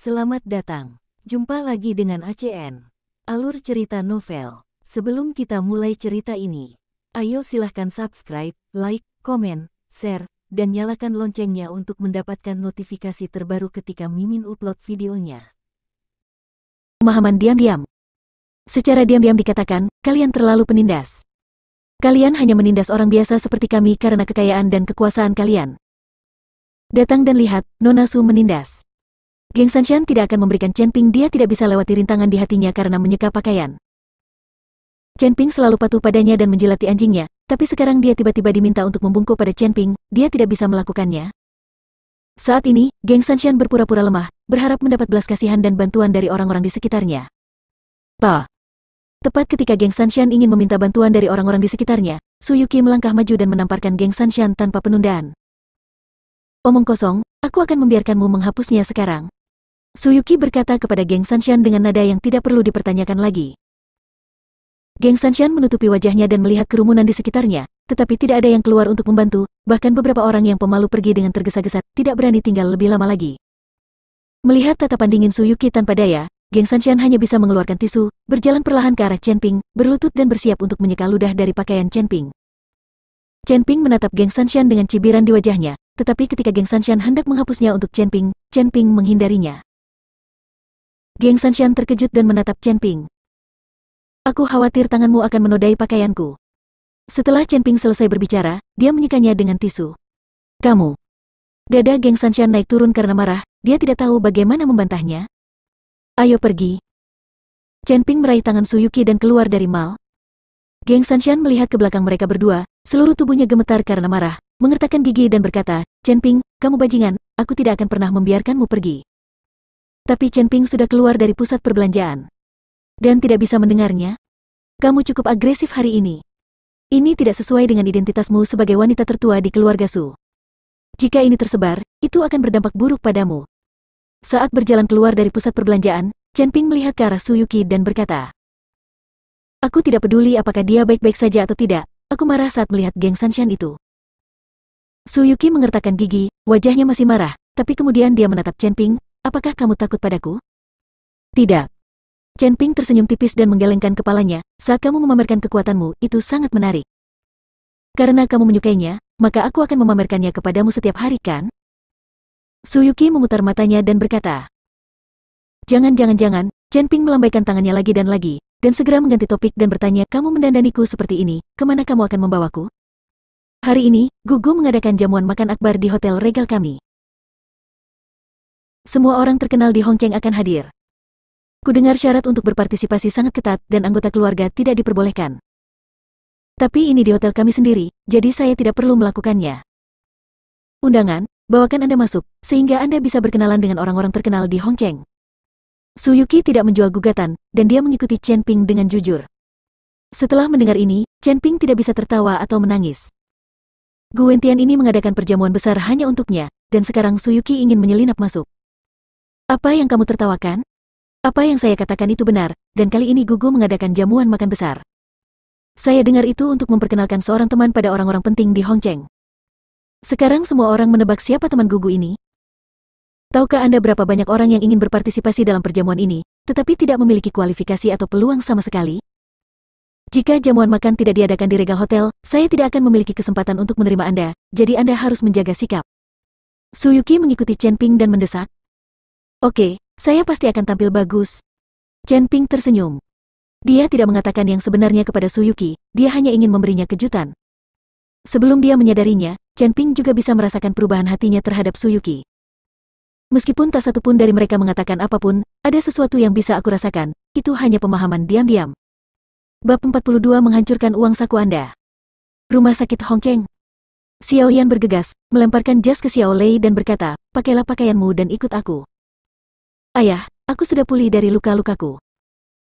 Selamat datang. Jumpa lagi dengan ACN. Alur cerita novel. Sebelum kita mulai cerita ini, ayo silahkan subscribe, like, komen, share, dan nyalakan loncengnya untuk mendapatkan notifikasi terbaru ketika Mimin upload videonya. Pemahaman diam-diam. Secara diam-diam dikatakan, kalian terlalu penindas. Kalian hanya menindas orang biasa seperti kami karena kekayaan dan kekuasaan kalian. Datang dan lihat, Nona Su menindas. Geng Sanshan tidak akan memberikan Chen Ping, dia tidak bisa lewati rintangan di hatinya karena menyeka pakaian. Chen Ping selalu patuh padanya dan menjilati anjingnya, tapi sekarang dia tiba-tiba diminta untuk membungkuk pada Chen Ping, dia tidak bisa melakukannya. Saat ini, Geng Sanshan berpura-pura lemah, berharap mendapat belas kasihan dan bantuan dari orang-orang di sekitarnya. Tepat ketika Geng Sanshan ingin meminta bantuan dari orang-orang di sekitarnya, Su Yuqi melangkah maju dan menamparkan Geng Sanshan tanpa penundaan. Omong kosong, aku akan membiarkanmu menghapusnya sekarang. Su Yuqi berkata kepada Geng Sanshan dengan nada yang tidak perlu dipertanyakan lagi. Geng Sanshan menutupi wajahnya dan melihat kerumunan di sekitarnya, tetapi tidak ada yang keluar untuk membantu, bahkan beberapa orang yang pemalu pergi dengan tergesa-gesa, tidak berani tinggal lebih lama lagi. Melihat tatapan dingin Su Yuqi tanpa daya, Geng Sanshan hanya bisa mengeluarkan tisu, berjalan perlahan ke arah Chen Ping, berlutut dan bersiap untuk menyeka ludah dari pakaian Chen Ping. Chen Ping menatap Geng Sanshan dengan cibiran di wajahnya, tetapi ketika Geng Sanshan hendak menghapusnya untuk Chen Ping menghindarinya. Geng Sanshan terkejut dan menatap Chen Ping. Aku khawatir tanganmu akan menodai pakaianku. Setelah Chen Ping selesai berbicara, dia menyekanya dengan tisu. Kamu. Dada Geng Sanshan naik turun karena marah, dia tidak tahu bagaimana membantahnya. Ayo pergi. Chen Ping meraih tangan Su Yuqi dan keluar dari mal. Geng Sanshan melihat ke belakang mereka berdua, seluruh tubuhnya gemetar karena marah, mengertakkan gigi dan berkata, Chen Ping, kamu bajingan, aku tidak akan pernah membiarkanmu pergi. Tapi Chen Ping sudah keluar dari pusat perbelanjaan. Dan tidak bisa mendengarnya. Kamu cukup agresif hari ini. Ini tidak sesuai dengan identitasmu sebagai wanita tertua di keluarga Su. Jika ini tersebar, itu akan berdampak buruk padamu. Saat berjalan keluar dari pusat perbelanjaan, Chen Ping melihat ke arah Su Yuqi dan berkata, aku tidak peduli apakah dia baik-baik saja atau tidak, aku marah saat melihat Geng Sanshan itu. Su Yuqi mengertakkan gigi, wajahnya masih marah, tapi kemudian dia menatap Chen Ping, apakah kamu takut padaku? Tidak. Chen Ping tersenyum tipis dan menggelengkan kepalanya, saat kamu memamerkan kekuatanmu, itu sangat menarik. Karena kamu menyukainya, maka aku akan memamerkannya kepadamu setiap hari kan? Su Yuqi memutar matanya dan berkata, Jangan, Chen Ping melambaikan tangannya lagi, dan segera mengganti topik dan bertanya, kamu mendandaniku seperti ini, kemana kamu akan membawaku? Hari ini, Gugu mengadakan jamuan makan akbar di hotel regal kami. Semua orang terkenal di Hongcheng akan hadir. Kudengar syarat untuk berpartisipasi sangat ketat dan anggota keluarga tidak diperbolehkan. Tapi ini di hotel kami sendiri, jadi saya tidak perlu melakukannya. Undangan, bawakan Anda masuk, sehingga Anda bisa berkenalan dengan orang-orang terkenal di Hongcheng. Su Yuqi tidak menjual gugatan, dan dia mengikuti Chen Ping dengan jujur. Setelah mendengar ini, Chen Ping tidak bisa tertawa atau menangis. Gu Wentian ini mengadakan perjamuan besar hanya untuknya, dan sekarang Su Yuqi ingin menyelinap masuk. Apa yang kamu tertawakan? Apa yang saya katakan itu benar, dan kali ini Gugu mengadakan jamuan makan besar. Saya dengar itu untuk memperkenalkan seorang teman pada orang-orang penting di Hongcheng. Sekarang semua orang menebak siapa teman Gugu ini. Tahukah Anda berapa banyak orang yang ingin berpartisipasi dalam perjamuan ini, tetapi tidak memiliki kualifikasi atau peluang sama sekali? Jika jamuan makan tidak diadakan di regal hotel, saya tidak akan memiliki kesempatan untuk menerima Anda, jadi Anda harus menjaga sikap. Su Yuqi mengikuti Chen Ping dan mendesak. Oke, saya pasti akan tampil bagus. Chen Ping tersenyum. Dia tidak mengatakan yang sebenarnya kepada Su Yuqi, dia hanya ingin memberinya kejutan. Sebelum dia menyadarinya, Chen Ping juga bisa merasakan perubahan hatinya terhadap Su Yuqi. Meskipun tak satu pun dari mereka mengatakan apapun, ada sesuatu yang bisa aku rasakan, itu hanya pemahaman diam-diam. Bab 42 menghancurkan uang saku Anda. Rumah sakit Hongcheng. Xiao Yan bergegas, melemparkan jas ke Xiao Lei dan berkata, pakailah pakaianmu dan ikut aku. Ayah, aku sudah pulih dari luka-lukaku.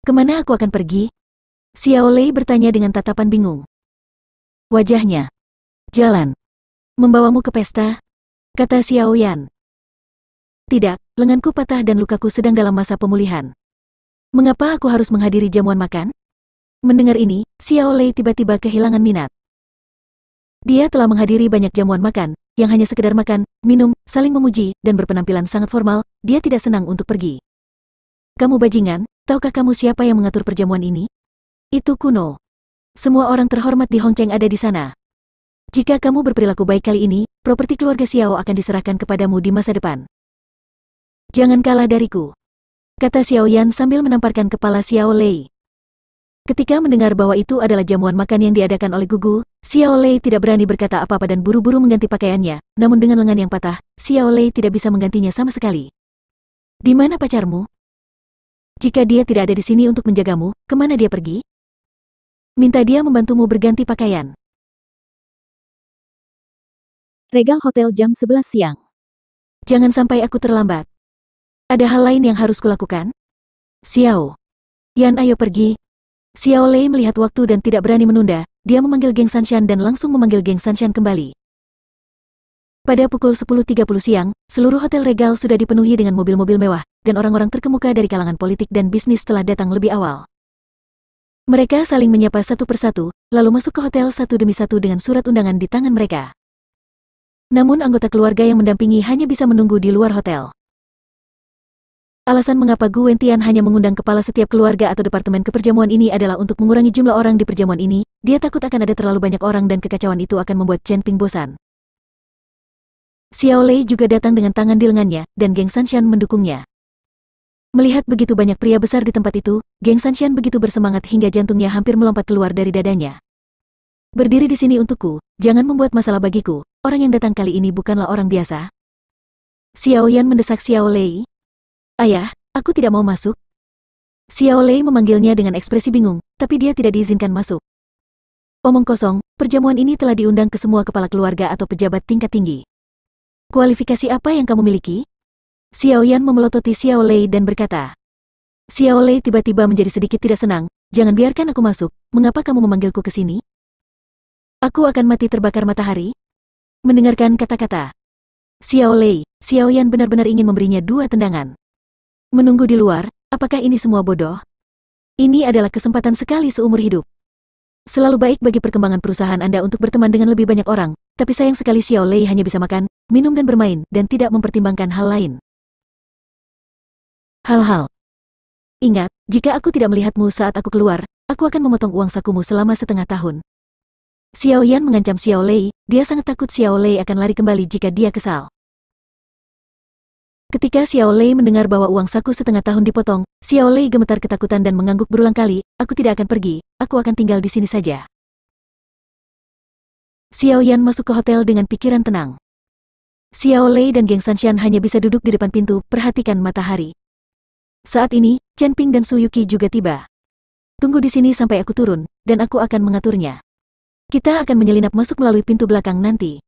Kemana aku akan pergi? Xiao Lei bertanya dengan tatapan bingung. Wajahnya. Jalan. Membawamu ke pesta? Kata Xiao Yan. Tidak, lenganku patah dan lukaku sedang dalam masa pemulihan. Mengapa aku harus menghadiri jamuan makan? Mendengar ini, Xiao Lei tiba-tiba kehilangan minat. Dia telah menghadiri banyak jamuan makan, yang hanya sekedar makan, minum, saling memuji, dan berpenampilan sangat formal, dia tidak senang untuk pergi. Kamu bajingan, tahukah kamu siapa yang mengatur perjamuan ini? Itu Kuno. Semua orang terhormat di Hongcheng ada di sana. Jika kamu berperilaku baik kali ini, properti keluarga Xiao akan diserahkan kepadamu di masa depan. Jangan kalah dariku, kata Xiao Yan sambil menamparkan kepala Xiao Lei. Ketika mendengar bahwa itu adalah jamuan makan yang diadakan oleh Gugu, Xiao Lei tidak berani berkata apa-apa dan buru-buru mengganti pakaiannya, namun dengan lengan yang patah, Xiao Lei tidak bisa menggantinya sama sekali. Di mana pacarmu? Jika dia tidak ada di sini untuk menjagamu, kemana dia pergi? Minta dia membantumu berganti pakaian. Regal Hotel jam 11 siang. Jangan sampai aku terlambat. Ada hal lain yang harus kulakukan? Xiao Yan, ayo pergi. Xiao Lei melihat waktu dan tidak berani menunda, dia memanggil Geng Sanshan dan langsung memanggil Geng Sanshan kembali. Pada pukul 10.30 siang, seluruh hotel Regal sudah dipenuhi dengan mobil-mobil mewah, dan orang-orang terkemuka dari kalangan politik dan bisnis telah datang lebih awal. Mereka saling menyapa satu persatu, lalu masuk ke hotel satu demi satu dengan surat undangan di tangan mereka. Namun anggota keluarga yang mendampingi hanya bisa menunggu di luar hotel. Alasan mengapa Gu Wentian hanya mengundang kepala setiap keluarga atau departemen ke perjamuan ini adalah untuk mengurangi jumlah orang di perjamuan ini. Dia takut akan ada terlalu banyak orang dan kekacauan itu akan membuat Chen Ping bosan. Xiao Lei juga datang dengan tangan di lengannya, dan Geng Sanshan mendukungnya. Melihat begitu banyak pria besar di tempat itu, Geng Sanshan begitu bersemangat hingga jantungnya hampir melompat keluar dari dadanya. Berdiri di sini untukku, jangan membuat masalah bagiku, orang yang datang kali ini bukanlah orang biasa. Xiao Yan mendesak Xiao Lei. Ayah, aku tidak mau masuk. Xiao Lei memanggilnya dengan ekspresi bingung, tapi dia tidak diizinkan masuk. Omong kosong, perjamuan ini telah diundang ke semua kepala keluarga atau pejabat tingkat tinggi. Kualifikasi apa yang kamu miliki? Xiao Yan memelototi Xiao Lei dan berkata. Xiao Lei tiba-tiba menjadi sedikit tidak senang, jangan biarkan aku masuk, mengapa kamu memanggilku ke sini? Aku akan mati terbakar matahari? Mendengarkan kata-kata Xiao Lei, Xiao Yan benar-benar ingin memberinya 2 tendangan. Menunggu di luar, apakah ini semua bodoh? Ini adalah kesempatan sekali seumur hidup. Selalu baik bagi perkembangan perusahaan Anda untuk berteman dengan lebih banyak orang, tapi sayang sekali Xiao Lei hanya bisa makan, minum dan bermain, dan tidak mempertimbangkan hal lain. Hal-hal. Ingat, jika aku tidak melihatmu saat aku keluar, aku akan memotong uang sakumu selama setengah tahun. Xiao Yan mengancam Xiao Lei, dia sangat takut Xiao Lei akan lari kembali jika dia kesal. Ketika Xiao Lei mendengar bahwa uang saku setengah tahun dipotong, Xiao Lei gemetar ketakutan dan mengangguk berulang kali, aku tidak akan pergi, aku akan tinggal di sini saja. Xiao Yan masuk ke hotel dengan pikiran tenang. Xiao Lei dan Geng Sanshan hanya bisa duduk di depan pintu, perhatikan matahari. Saat ini, Chen Ping dan Su Yuqi juga tiba. Tunggu di sini sampai aku turun, dan aku akan mengaturnya. Kita akan menyelinap masuk melalui pintu belakang nanti.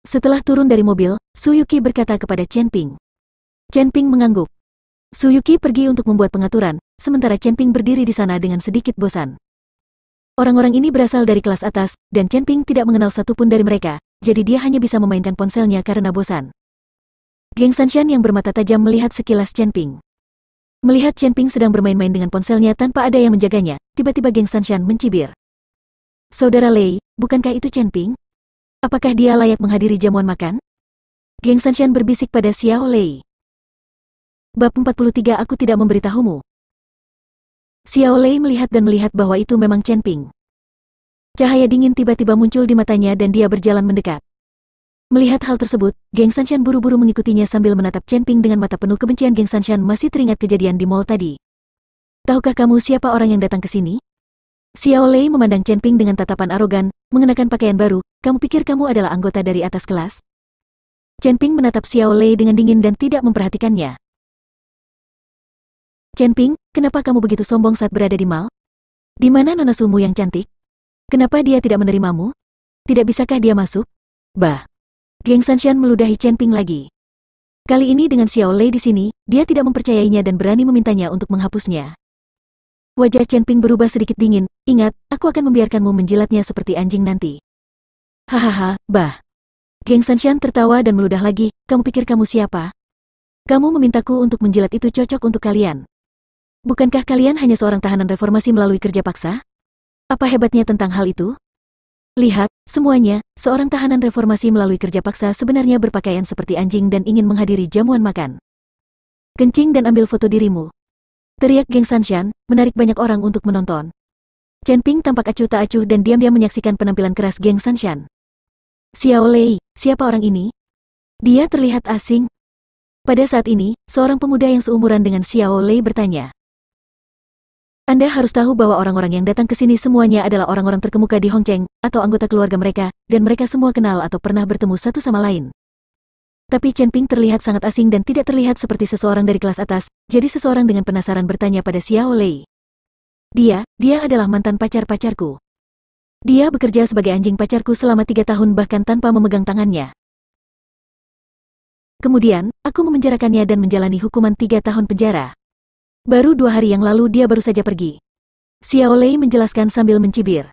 Setelah turun dari mobil, Su Yuqi berkata kepada Chen Ping. Chen Ping mengangguk. Su Yuqi pergi untuk membuat pengaturan, sementara Chen Ping berdiri di sana dengan sedikit bosan. Orang-orang ini berasal dari kelas atas, dan Chen Ping tidak mengenal satupun dari mereka, jadi dia hanya bisa memainkan ponselnya karena bosan. Geng Sanshan yang bermata tajam melihat sekilas Chen Ping. Melihat Chen Ping sedang bermain-main dengan ponselnya tanpa ada yang menjaganya, tiba-tiba Geng Sanshan mencibir. Saudara Lei, bukankah itu Chen Ping? Apakah dia layak menghadiri jamuan makan? Geng Sanshan berbisik pada Xiao Lei. Bab 43 aku tidak memberitahumu. Xiao Lei melihat dan melihat bahwa itu memang Chen Ping. Cahaya dingin tiba-tiba muncul di matanya dan dia berjalan mendekat. Melihat hal tersebut, Geng Sanshan buru-buru mengikutinya sambil menatap Chen Ping dengan mata penuh kebencian. Geng Sanshan masih teringat kejadian di mall tadi. Tahukah kamu siapa orang yang datang ke sini? Xiao Lei memandang Chen Ping dengan tatapan arogan, mengenakan pakaian baru, kamu pikir kamu adalah anggota dari atas kelas? Chen Ping menatap Xiao Lei dengan dingin dan tidak memperhatikannya. Chen Ping, kenapa kamu begitu sombong saat berada di mall? Di mana Nona Sumu yang cantik? Kenapa dia tidak menerimamu? Tidak bisakah dia masuk? Bah. Geng Sanshan meludahi Chen Ping lagi. Kali ini dengan Xiao Lei di sini, dia tidak mempercayainya dan berani memintanya untuk menghapusnya. Wajah Chen Ping berubah sedikit dingin, ingat, aku akan membiarkanmu menjilatnya seperti anjing nanti. Hahaha, bah. Geng Sanshan tertawa dan meludah lagi, kamu pikir kamu siapa? Kamu memintaku untuk menjilat itu cocok untuk kalian. Bukankah kalian hanya seorang tahanan reformasi melalui kerja paksa? Apa hebatnya tentang hal itu? Lihat, Semuanya, seorang tahanan reformasi melalui kerja paksa sebenarnya berpakaian seperti anjing dan ingin menghadiri jamuan makan. Kencing dan ambil foto dirimu. Teriak geng Sanshan, menarik banyak orang untuk menonton. Chen Ping tampak acuh tak acuh dan diam-diam menyaksikan penampilan keras geng Sanshan. Xiao Lei, siapa orang ini? Dia terlihat asing. Pada saat ini, seorang pemuda yang seumuran dengan Xiao Lei bertanya. Anda harus tahu bahwa orang-orang yang datang ke sini semuanya adalah orang-orang terkemuka di Hongcheng, atau anggota keluarga mereka, dan mereka semua kenal atau pernah bertemu satu sama lain. Tapi Chen Ping terlihat sangat asing dan tidak terlihat seperti seseorang dari kelas atas, jadi seseorang dengan penasaran bertanya pada Xiao Lei. Dia adalah mantan pacar-pacarku. Dia bekerja sebagai anjing pacarku selama 3 tahun bahkan tanpa memegang tangannya. Kemudian, aku memenjarakannya dan menjalani hukuman 3 tahun penjara. Baru 2 hari yang lalu dia baru saja pergi. Xiao Lei menjelaskan sambil mencibir.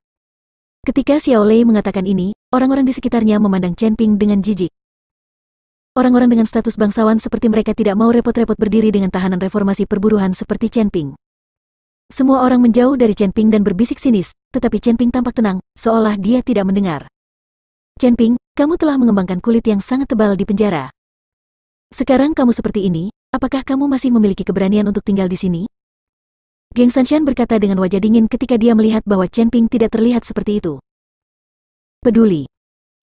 Ketika Xiao Lei mengatakan ini, orang-orang di sekitarnya memandang Chen Ping dengan jijik. Orang-orang dengan status bangsawan seperti mereka tidak mau repot-repot berdiri dengan tahanan reformasi perburuan seperti Chen Ping. Semua orang menjauh dari Chen Ping dan berbisik sinis, tetapi Chen Ping tampak tenang, seolah dia tidak mendengar. Chen Ping, kamu telah mengembangkan kulit yang sangat tebal di penjara. Sekarang kamu seperti ini, apakah kamu masih memiliki keberanian untuk tinggal di sini? Geng Sanshan berkata dengan wajah dingin ketika dia melihat bahwa Chen Ping tidak terlihat seperti itu. Peduli.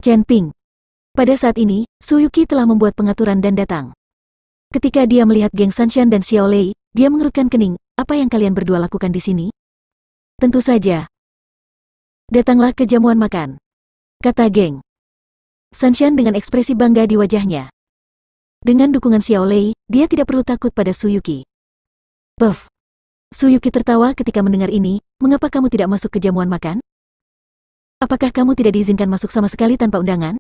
Chen Ping. Pada saat ini, Su Yuqi telah membuat pengaturan dan datang. Ketika dia melihat geng Sanshan dan Xiao Lei, dia mengerutkan kening, apa yang kalian berdua lakukan di sini? Tentu saja. Datanglah ke jamuan makan. Kata geng Sanshan dengan ekspresi bangga di wajahnya. Dengan dukungan Xiao Lei, dia tidak perlu takut pada Su Yuqi. Puff. Su Yuqi tertawa ketika mendengar ini, mengapa kamu tidak masuk ke jamuan makan? Apakah kamu tidak diizinkan masuk sama sekali tanpa undangan?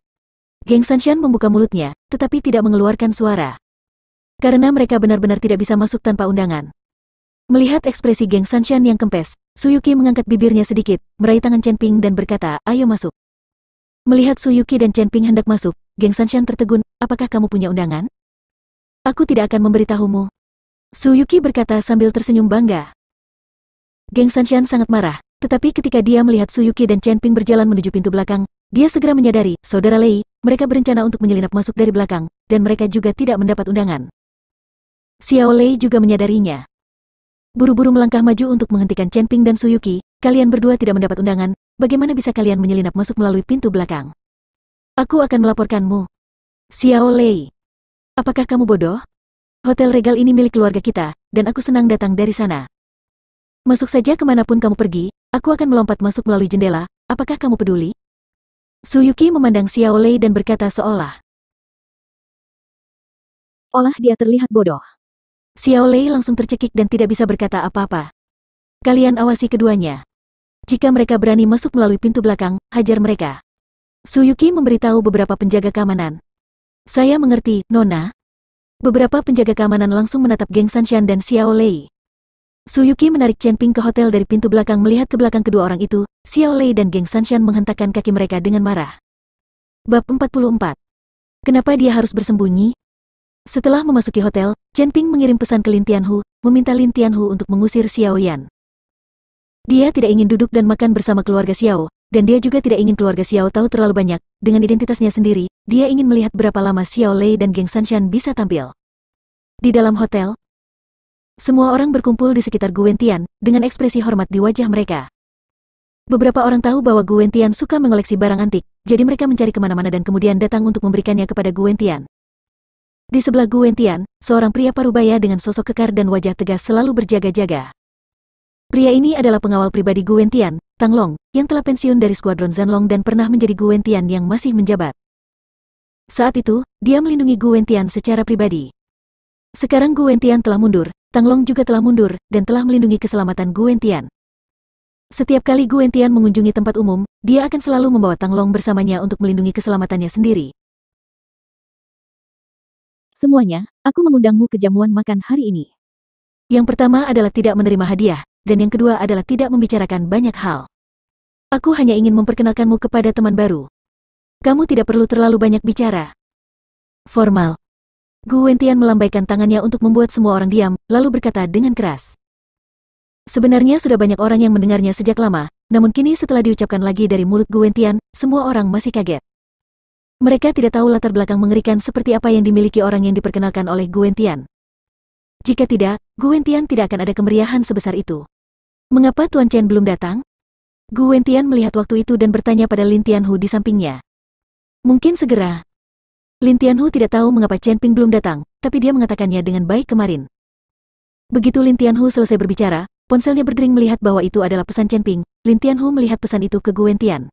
Geng Sanshan membuka mulutnya, tetapi tidak mengeluarkan suara. Karena mereka benar-benar tidak bisa masuk tanpa undangan. Melihat ekspresi geng Sanshan yang kempes, Su Yuqi mengangkat bibirnya sedikit, meraih tangan Chen Ping dan berkata, ayo masuk. Melihat Su Yuqi dan Chen Ping hendak masuk, geng Sanshan tertegun, apakah kamu punya undangan? Aku tidak akan memberitahumu. Su Yuqi berkata sambil tersenyum bangga. Geng Sanshan sangat marah, tetapi ketika dia melihat Su Yuqi dan Chen Ping berjalan menuju pintu belakang, dia segera menyadari, saudara Lei, mereka berencana untuk menyelinap masuk dari belakang, dan mereka juga tidak mendapat undangan. Xiao Lei juga menyadarinya. Buru-buru melangkah maju untuk menghentikan Chen Ping dan Su Yuqi, kalian berdua tidak mendapat undangan, bagaimana bisa kalian menyelinap masuk melalui pintu belakang? Aku akan melaporkanmu. Xiao Lei. Apakah kamu bodoh? Hotel Regal ini milik keluarga kita, dan aku senang datang dari sana. Masuk saja kemanapun kamu pergi, aku akan melompat masuk melalui jendela, apakah kamu peduli? Su Yuqi memandang Xiao Lei dan berkata seolah dia terlihat bodoh. Xiao Lei langsung tercekik dan tidak bisa berkata apa-apa. Kalian awasi keduanya. Jika mereka berani masuk melalui pintu belakang, hajar mereka. Su Yuqi memberitahu beberapa penjaga keamanan. Saya mengerti, Nona. Beberapa penjaga keamanan langsung menatap geng Sanshan dan Xiao Lei. Su Yuqi menarik Chen Ping ke hotel dari pintu belakang melihat ke belakang kedua orang itu, Xiao Lei dan geng Sanshan menghentakkan kaki mereka dengan marah. Bab 44. Kenapa dia harus bersembunyi? Setelah memasuki hotel, Chen Ping mengirim pesan ke Lin Tianhu, meminta Lin Tianhu untuk mengusir Xiao Yan. Dia tidak ingin duduk dan makan bersama keluarga Xiao, dan dia juga tidak ingin keluarga Xiao tahu terlalu banyak. Dengan identitasnya sendiri, dia ingin melihat berapa lama Xiao Lei dan geng Sanshan bisa tampil. Di dalam hotel, semua orang berkumpul di sekitar Gu Wentian, dengan ekspresi hormat di wajah mereka. Beberapa orang tahu bahwa Gu Wentian suka mengoleksi barang antik, jadi mereka mencari kemana-mana dan kemudian datang untuk memberikannya kepada Gu Wentian. Di sebelah Gu Wentian, seorang pria parubaya dengan sosok kekar dan wajah tegas selalu berjaga-jaga. Pria ini adalah pengawal pribadi Gu Wentian, Tang Long, yang telah pensiun dari skuadron Zanlong dan pernah menjadi Gu Wentian yang masih menjabat. Saat itu, dia melindungi Gu Wentian secara pribadi. Sekarang Gu Wentian telah mundur, Tang Long juga telah mundur, dan telah melindungi keselamatan Gu Wentian. Setiap kali Gu Wentian mengunjungi tempat umum, dia akan selalu membawa Tang Long bersamanya untuk melindungi keselamatannya sendiri. Semuanya, aku mengundangmu ke jamuan makan hari ini. Yang pertama adalah tidak menerima hadiah, dan yang kedua adalah tidak membicarakan banyak hal. Aku hanya ingin memperkenalkanmu kepada teman baru. Kamu tidak perlu terlalu banyak bicara. Formal. Gu Wentian melambaikan tangannya untuk membuat semua orang diam, lalu berkata dengan keras. Sebenarnya sudah banyak orang yang mendengarnya sejak lama, namun kini setelah diucapkan lagi dari mulut Gu Wentian, semua orang masih kaget. Mereka tidak tahu latar belakang mengerikan seperti apa yang dimiliki orang yang diperkenalkan oleh Gu Wentian. Jika tidak, Gu Wentian tidak akan ada kemeriahan sebesar itu. Mengapa Tuan Chen belum datang? Gu Wentian melihat waktu itu dan bertanya pada Lin Tianhu di sampingnya. Mungkin segera. Lin Tianhu tidak tahu mengapa Chen Ping belum datang, tapi dia mengatakannya dengan baik kemarin. Begitu Lin Tianhu selesai berbicara, ponselnya berdering melihat bahwa itu adalah pesan Chen Ping. Lin Tianhu melihat pesan itu ke Gu Wentian.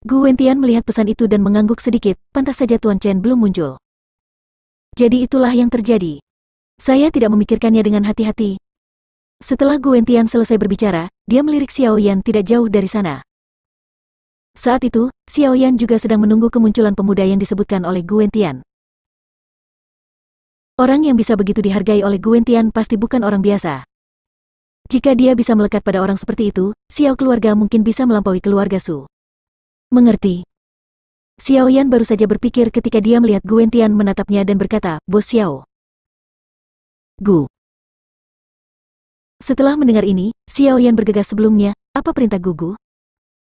Gu Wentian melihat pesan itu dan mengangguk sedikit, pantas saja Tuan Chen belum muncul. Jadi itulah yang terjadi. Saya tidak memikirkannya dengan hati-hati. Setelah Gu Wentian selesai berbicara, dia melirik Xiao Yan tidak jauh dari sana. Saat itu, Xiao Yan juga sedang menunggu kemunculan pemuda yang disebutkan oleh Gu Wentian. Orang yang bisa begitu dihargai oleh Gu Wentian pasti bukan orang biasa. Jika dia bisa melekat pada orang seperti itu, Xiao keluarga mungkin bisa melampaui keluarga Su. Mengerti. Xiao Yan baru saja berpikir ketika dia melihat Gu Wentian menatapnya dan berkata, Bos Xiao. Gu. Setelah mendengar ini, Xiao Yan bergegas sebelumnya, apa perintah Gugu?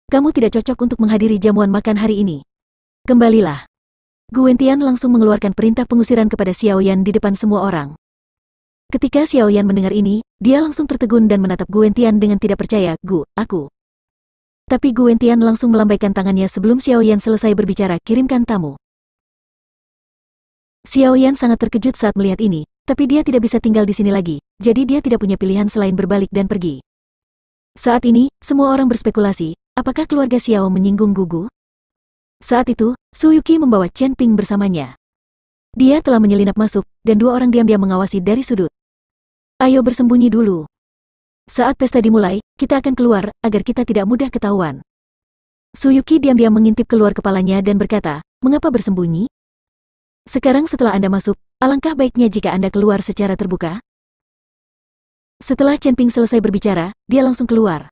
Kamu tidak cocok untuk menghadiri jamuan makan hari ini. Kembalilah. Gu Wentian langsung mengeluarkan perintah pengusiran kepada Xiao Yan di depan semua orang. Ketika Xiao Yan mendengar ini, dia langsung tertegun dan menatap Gu Wentian dengan tidak percaya, Gu, aku. Tapi Gu Wentian langsung melambaikan tangannya sebelum Xiao Yan selesai berbicara, kirimkan tamu. Xiao Yan sangat terkejut saat melihat ini, tapi dia tidak bisa tinggal di sini lagi, jadi dia tidak punya pilihan selain berbalik dan pergi. Saat ini, semua orang berspekulasi, apakah keluarga Xiao menyinggung Gugu? Saat itu, Su Yuki membawa Chen Ping bersamanya. Dia telah menyelinap masuk, dan dua orang diam-diam mengawasi dari sudut. Ayo bersembunyi dulu. Saat pesta dimulai, kita akan keluar, agar kita tidak mudah ketahuan. Su Yuki diam-diam mengintip keluar kepalanya dan berkata, mengapa bersembunyi? Sekarang setelah Anda masuk, alangkah baiknya jika Anda keluar secara terbuka. Setelah Chen Ping selesai berbicara, dia langsung keluar.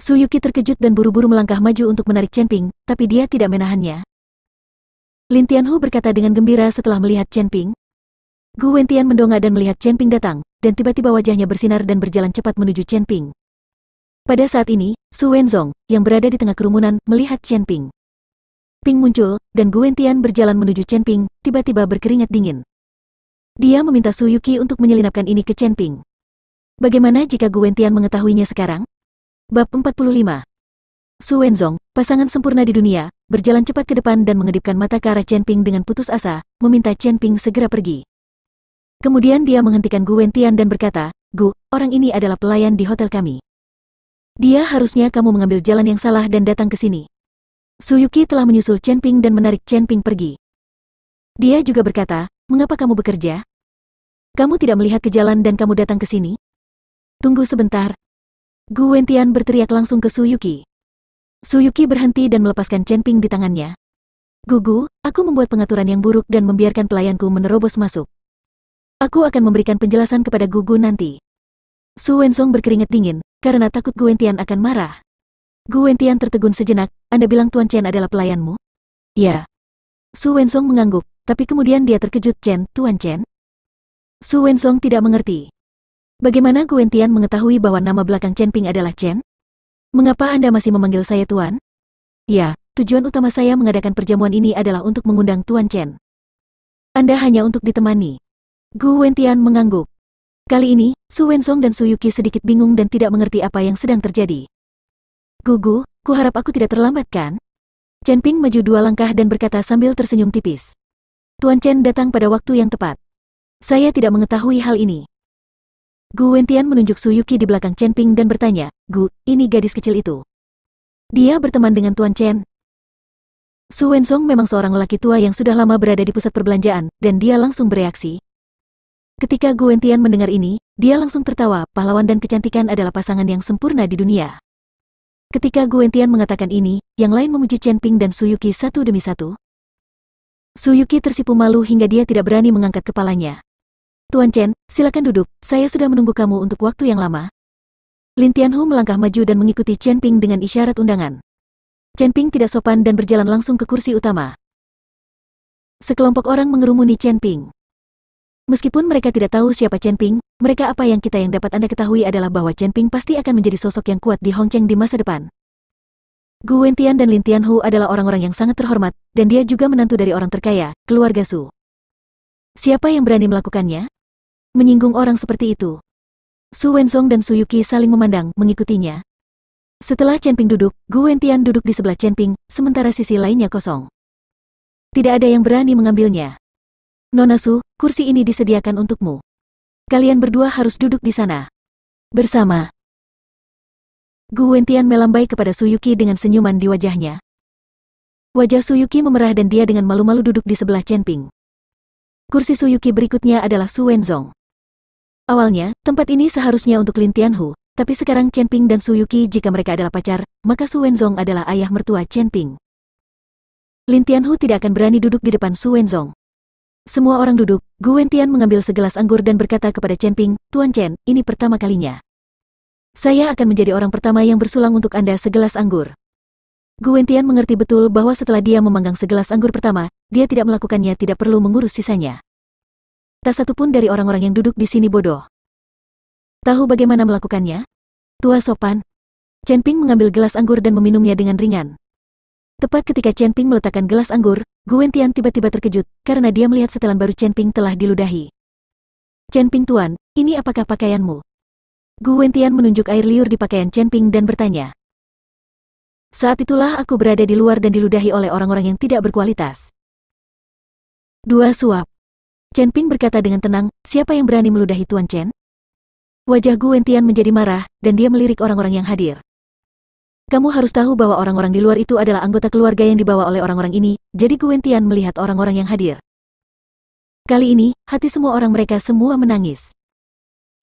Su Yuki terkejut dan buru-buru melangkah maju untuk menarik Chen Ping, tapi dia tidak menahannya. Lin Tianhu berkata dengan gembira setelah melihat Chen Ping. Gu Wentian mendongak dan melihat Chen Ping datang, dan tiba-tiba wajahnya bersinar dan berjalan cepat menuju Chen Ping. Pada saat ini, Su Wenzong, yang berada di tengah kerumunan, melihat Chen Ping. Ping muncul, dan Gu Wentian berjalan menuju Chen Ping, tiba-tiba berkeringat dingin. Dia meminta Su Yuki untuk menyelinapkan ini ke Chen Ping. Bagaimana jika Gu Wentian mengetahuinya sekarang? Bab 45. Su Wenzong, pasangan sempurna di dunia, berjalan cepat ke depan dan mengedipkan mata ke arah Chen Ping dengan putus asa, meminta Chen Ping segera pergi. Kemudian dia menghentikan Gu Wentian dan berkata, Gu, orang ini adalah pelayan di hotel kami. Dia harusnya kamu mengambil jalan yang salah dan datang ke sini. Su Yuki telah menyusul Chen Ping dan menarik Chen Ping pergi. Dia juga berkata, mengapa kamu bekerja? Kamu tidak melihat ke jalan dan kamu datang ke sini? Tunggu sebentar. Gu Wentian berteriak langsung ke Su Yuki. Su Yuki berhenti dan melepaskan Chen Ping di tangannya. Gugu, aku membuat pengaturan yang buruk dan membiarkan pelayanku menerobos masuk. Aku akan memberikan penjelasan kepada Gugu nanti. Su Wenzong berkeringat dingin, karena takut Gu Wentian akan marah. Gu Wentian tertegun sejenak, Anda bilang Tuan Chen adalah pelayanmu? Ya. Su Wenzong mengangguk, tapi kemudian dia terkejut, Tuan Chen? Su Wenzong tidak mengerti. Bagaimana Gu Wentian mengetahui bahwa nama belakang Chen Ping adalah Chen? Mengapa Anda masih memanggil saya Tuan? Ya, tujuan utama saya mengadakan perjamuan ini adalah untuk mengundang Tuan Chen. Anda hanya untuk ditemani. Gu Wentian mengangguk. Kali ini, Su Wenzong dan Su Yuki sedikit bingung dan tidak mengerti apa yang sedang terjadi. Gugu, kuharap aku tidak terlambat kan? Chen Ping maju 2 langkah dan berkata sambil tersenyum tipis. Tuan Chen datang pada waktu yang tepat. Saya tidak mengetahui hal ini. Gu Wentian menunjuk Su Yuki di belakang Chen Ping dan bertanya, Gu, ini gadis kecil itu. Dia berteman dengan Tuan Chen. Su Wenzong memang seorang lelaki tua yang sudah lama berada di pusat perbelanjaan, dan dia langsung bereaksi. Ketika Gu Wentian mendengar ini, dia langsung tertawa, pahlawan dan kecantikan adalah pasangan yang sempurna di dunia. Ketika Gu Wentian mengatakan ini, yang lain memuji Chen Ping dan Su Yuki satu demi satu. Su Yuki tersipu malu hingga dia tidak berani mengangkat kepalanya. Tuan Chen, silakan duduk, saya sudah menunggu kamu untuk waktu yang lama. Lin Tianhu melangkah maju dan mengikuti Chen Ping dengan isyarat undangan. Chen Ping tidak sopan dan berjalan langsung ke kursi utama. Sekelompok orang mengerumuni Chen Ping. Meskipun mereka tidak tahu siapa Chen Ping, mereka apa yang dapat Anda ketahui adalah bahwa Chen Ping pasti akan menjadi sosok yang kuat di Hongcheng di masa depan. Gu Wentian dan Lin Tianhu adalah orang-orang yang sangat terhormat, dan dia juga menantu dari orang terkaya, keluarga Su. Siapa yang berani melakukannya? Menyinggung orang seperti itu. Su Wenzong dan Su Yuqi saling memandang, mengikutinya. Setelah Chen Ping duduk, Gu Wentian duduk di sebelah Chen Ping, sementara sisi lainnya kosong. Tidak ada yang berani mengambilnya. Nona Su, kursi ini disediakan untukmu. Kalian berdua harus duduk di sana. Bersama. Gu Wentian melambai kepada Su Yuqi dengan senyuman di wajahnya. Wajah Su Yuqi memerah dan dia dengan malu-malu duduk di sebelah Chen Ping. Kursi Su Yuqi berikutnya adalah Su Wenzong. Awalnya, tempat ini seharusnya untuk Lin Tianhu, tapi sekarang Chen Ping dan Su Yuqi jika mereka adalah pacar, maka Su Wenzong adalah ayah mertua Chen Ping. Lin Tianhu tidak akan berani duduk di depan Su Wenzong. Semua orang duduk, Gu Wentian mengambil segelas anggur dan berkata kepada Chen Ping, Tuan Chen, ini pertama kalinya. Saya akan menjadi orang pertama yang bersulang untuk Anda segelas anggur. Gu Wentian mengerti betul bahwa setelah dia memanggang segelas anggur pertama, dia tidak melakukannya tidak perlu mengurus sisanya. Tak satu pun dari orang-orang yang duduk di sini bodoh. Tahu bagaimana melakukannya? Tua sopan. Chen Ping mengambil gelas anggur dan meminumnya dengan ringan. Tepat ketika Chen Ping meletakkan gelas anggur, Gu Wentian tiba-tiba terkejut, karena dia melihat setelan baru Chen Ping telah diludahi. Chen Ping tuan, ini apakah pakaianmu? Gu Wentian menunjuk air liur di pakaian Chen Ping dan bertanya. Saat itulah aku berada di luar dan diludahi oleh orang-orang yang tidak berkualitas. 2 suap. Chen Ping berkata dengan tenang, siapa yang berani meludahi Tuan Chen? Wajah Gu Wentian menjadi marah, dan dia melirik orang-orang yang hadir. Kamu harus tahu bahwa orang-orang di luar itu adalah anggota keluarga yang dibawa oleh orang-orang ini, jadi Gu Wentian melihat orang-orang yang hadir. Kali ini, hati semua orang mereka semua menangis.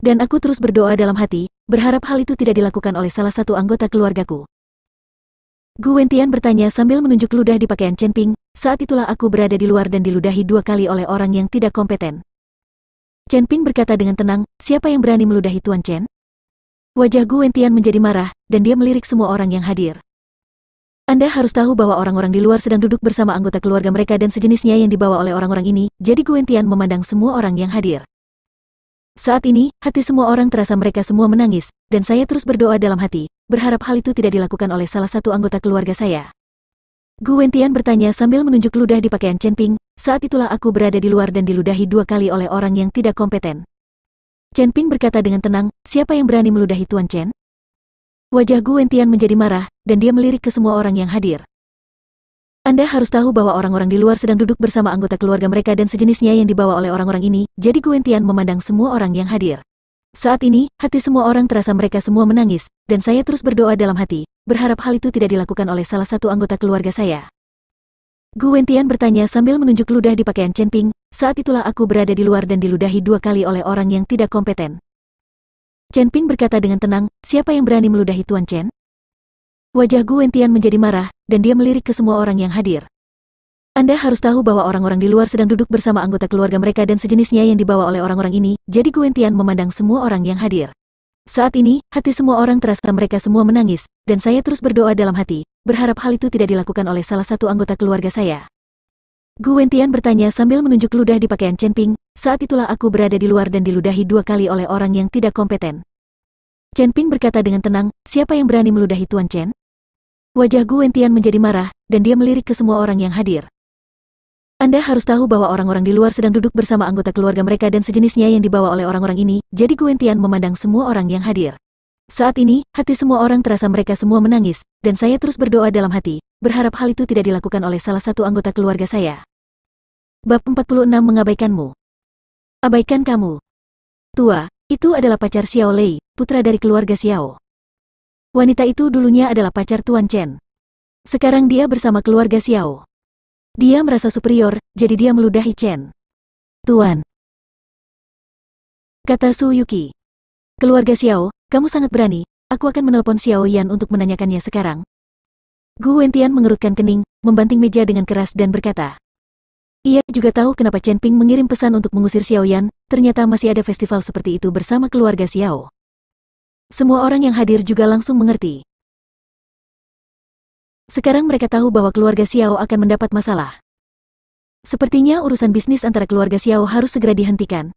Dan aku terus berdoa dalam hati, berharap hal itu tidak dilakukan oleh salah satu anggota keluargaku. Gu Wentian bertanya sambil menunjuk ludah di pakaian Chen Ping, saat itulah aku berada di luar dan diludahi 2 kali oleh orang yang tidak kompeten. Chen Ping berkata dengan tenang, siapa yang berani meludahi Tuan Chen? Wajah Gu Wentian menjadi marah, dan dia melirik semua orang yang hadir. Anda harus tahu bahwa orang-orang di luar sedang duduk bersama anggota keluarga mereka dan sejenisnya yang dibawa oleh orang-orang ini, jadi Gu Wentian memandang semua orang yang hadir. Saat ini, hati semua orang terasa mereka semua menangis, dan saya terus berdoa dalam hati, berharap hal itu tidak dilakukan oleh salah satu anggota keluarga saya. Gu Wentian bertanya sambil menunjuk ludah di pakaian Chen Ping, saat itulah aku berada di luar dan diludahi 2 kali oleh orang yang tidak kompeten. Chen Ping berkata dengan tenang, siapa yang berani meludahi Tuan Chen? Wajah Gu Wentian menjadi marah, dan dia melirik ke semua orang yang hadir. Anda harus tahu bahwa orang-orang di luar sedang duduk bersama anggota keluarga mereka dan sejenisnya yang dibawa oleh orang-orang ini, jadi Gu Wentian memandang semua orang yang hadir. Saat ini, hati semua orang terasa mereka semua menangis, dan saya terus berdoa dalam hati, berharap hal itu tidak dilakukan oleh salah satu anggota keluarga saya. Gu Wentian bertanya sambil menunjuk ludah di pakaian Chen Ping, saat itulah aku berada di luar dan diludahi 2 kali oleh orang yang tidak kompeten. Chen Ping berkata dengan tenang, siapa yang berani meludahi Tuan Chen? Wajah Gu Wentian menjadi marah, dan dia melirik ke semua orang yang hadir. Anda harus tahu bahwa orang-orang di luar sedang duduk bersama anggota keluarga mereka dan sejenisnya yang dibawa oleh orang-orang ini, jadi Gu Wentian memandang semua orang yang hadir. Saat ini, hati semua orang terasa mereka semua menangis, dan saya terus berdoa dalam hati, berharap hal itu tidak dilakukan oleh salah satu anggota keluarga saya. Gu Wentian bertanya sambil menunjuk ludah di pakaian Chen Ping, saat itulah aku berada di luar dan diludahi 2 kali oleh orang yang tidak kompeten. Chen Ping berkata dengan tenang, siapa yang berani meludahi Tuan Chen? Wajah Gu Wentian menjadi marah, dan dia melirik ke semua orang yang hadir. Anda harus tahu bahwa orang-orang di luar sedang duduk bersama anggota keluarga mereka dan sejenisnya yang dibawa oleh orang-orang ini, jadi Gu Wentian memandang semua orang yang hadir. Saat ini, hati semua orang terasa mereka semua menangis, dan saya terus berdoa dalam hati, berharap hal itu tidak dilakukan oleh salah satu anggota keluarga saya. Bab 46 mengabaikanmu. Abaikan kamu. Tua, itu adalah pacar Xiao Lei, putra dari keluarga Xiao. Wanita itu dulunya adalah pacar Tuan Chen. Sekarang dia bersama keluarga Xiao. Dia merasa superior, jadi dia meludahi Chen. Tuan. Kata Su Yuqi. Keluarga Xiao, kamu sangat berani, aku akan menelpon Xiao Yan untuk menanyakannya sekarang. Gu Wentian mengerutkan kening, membanting meja dengan keras dan berkata. Ia juga tahu kenapa Chen Ping mengirim pesan untuk mengusir Xiao Yan, ternyata masih ada festival seperti itu bersama keluarga Xiao. Semua orang yang hadir juga langsung mengerti. Sekarang mereka tahu bahwa keluarga Xiao akan mendapat masalah. Sepertinya urusan bisnis antara keluarga Xiao harus segera dihentikan.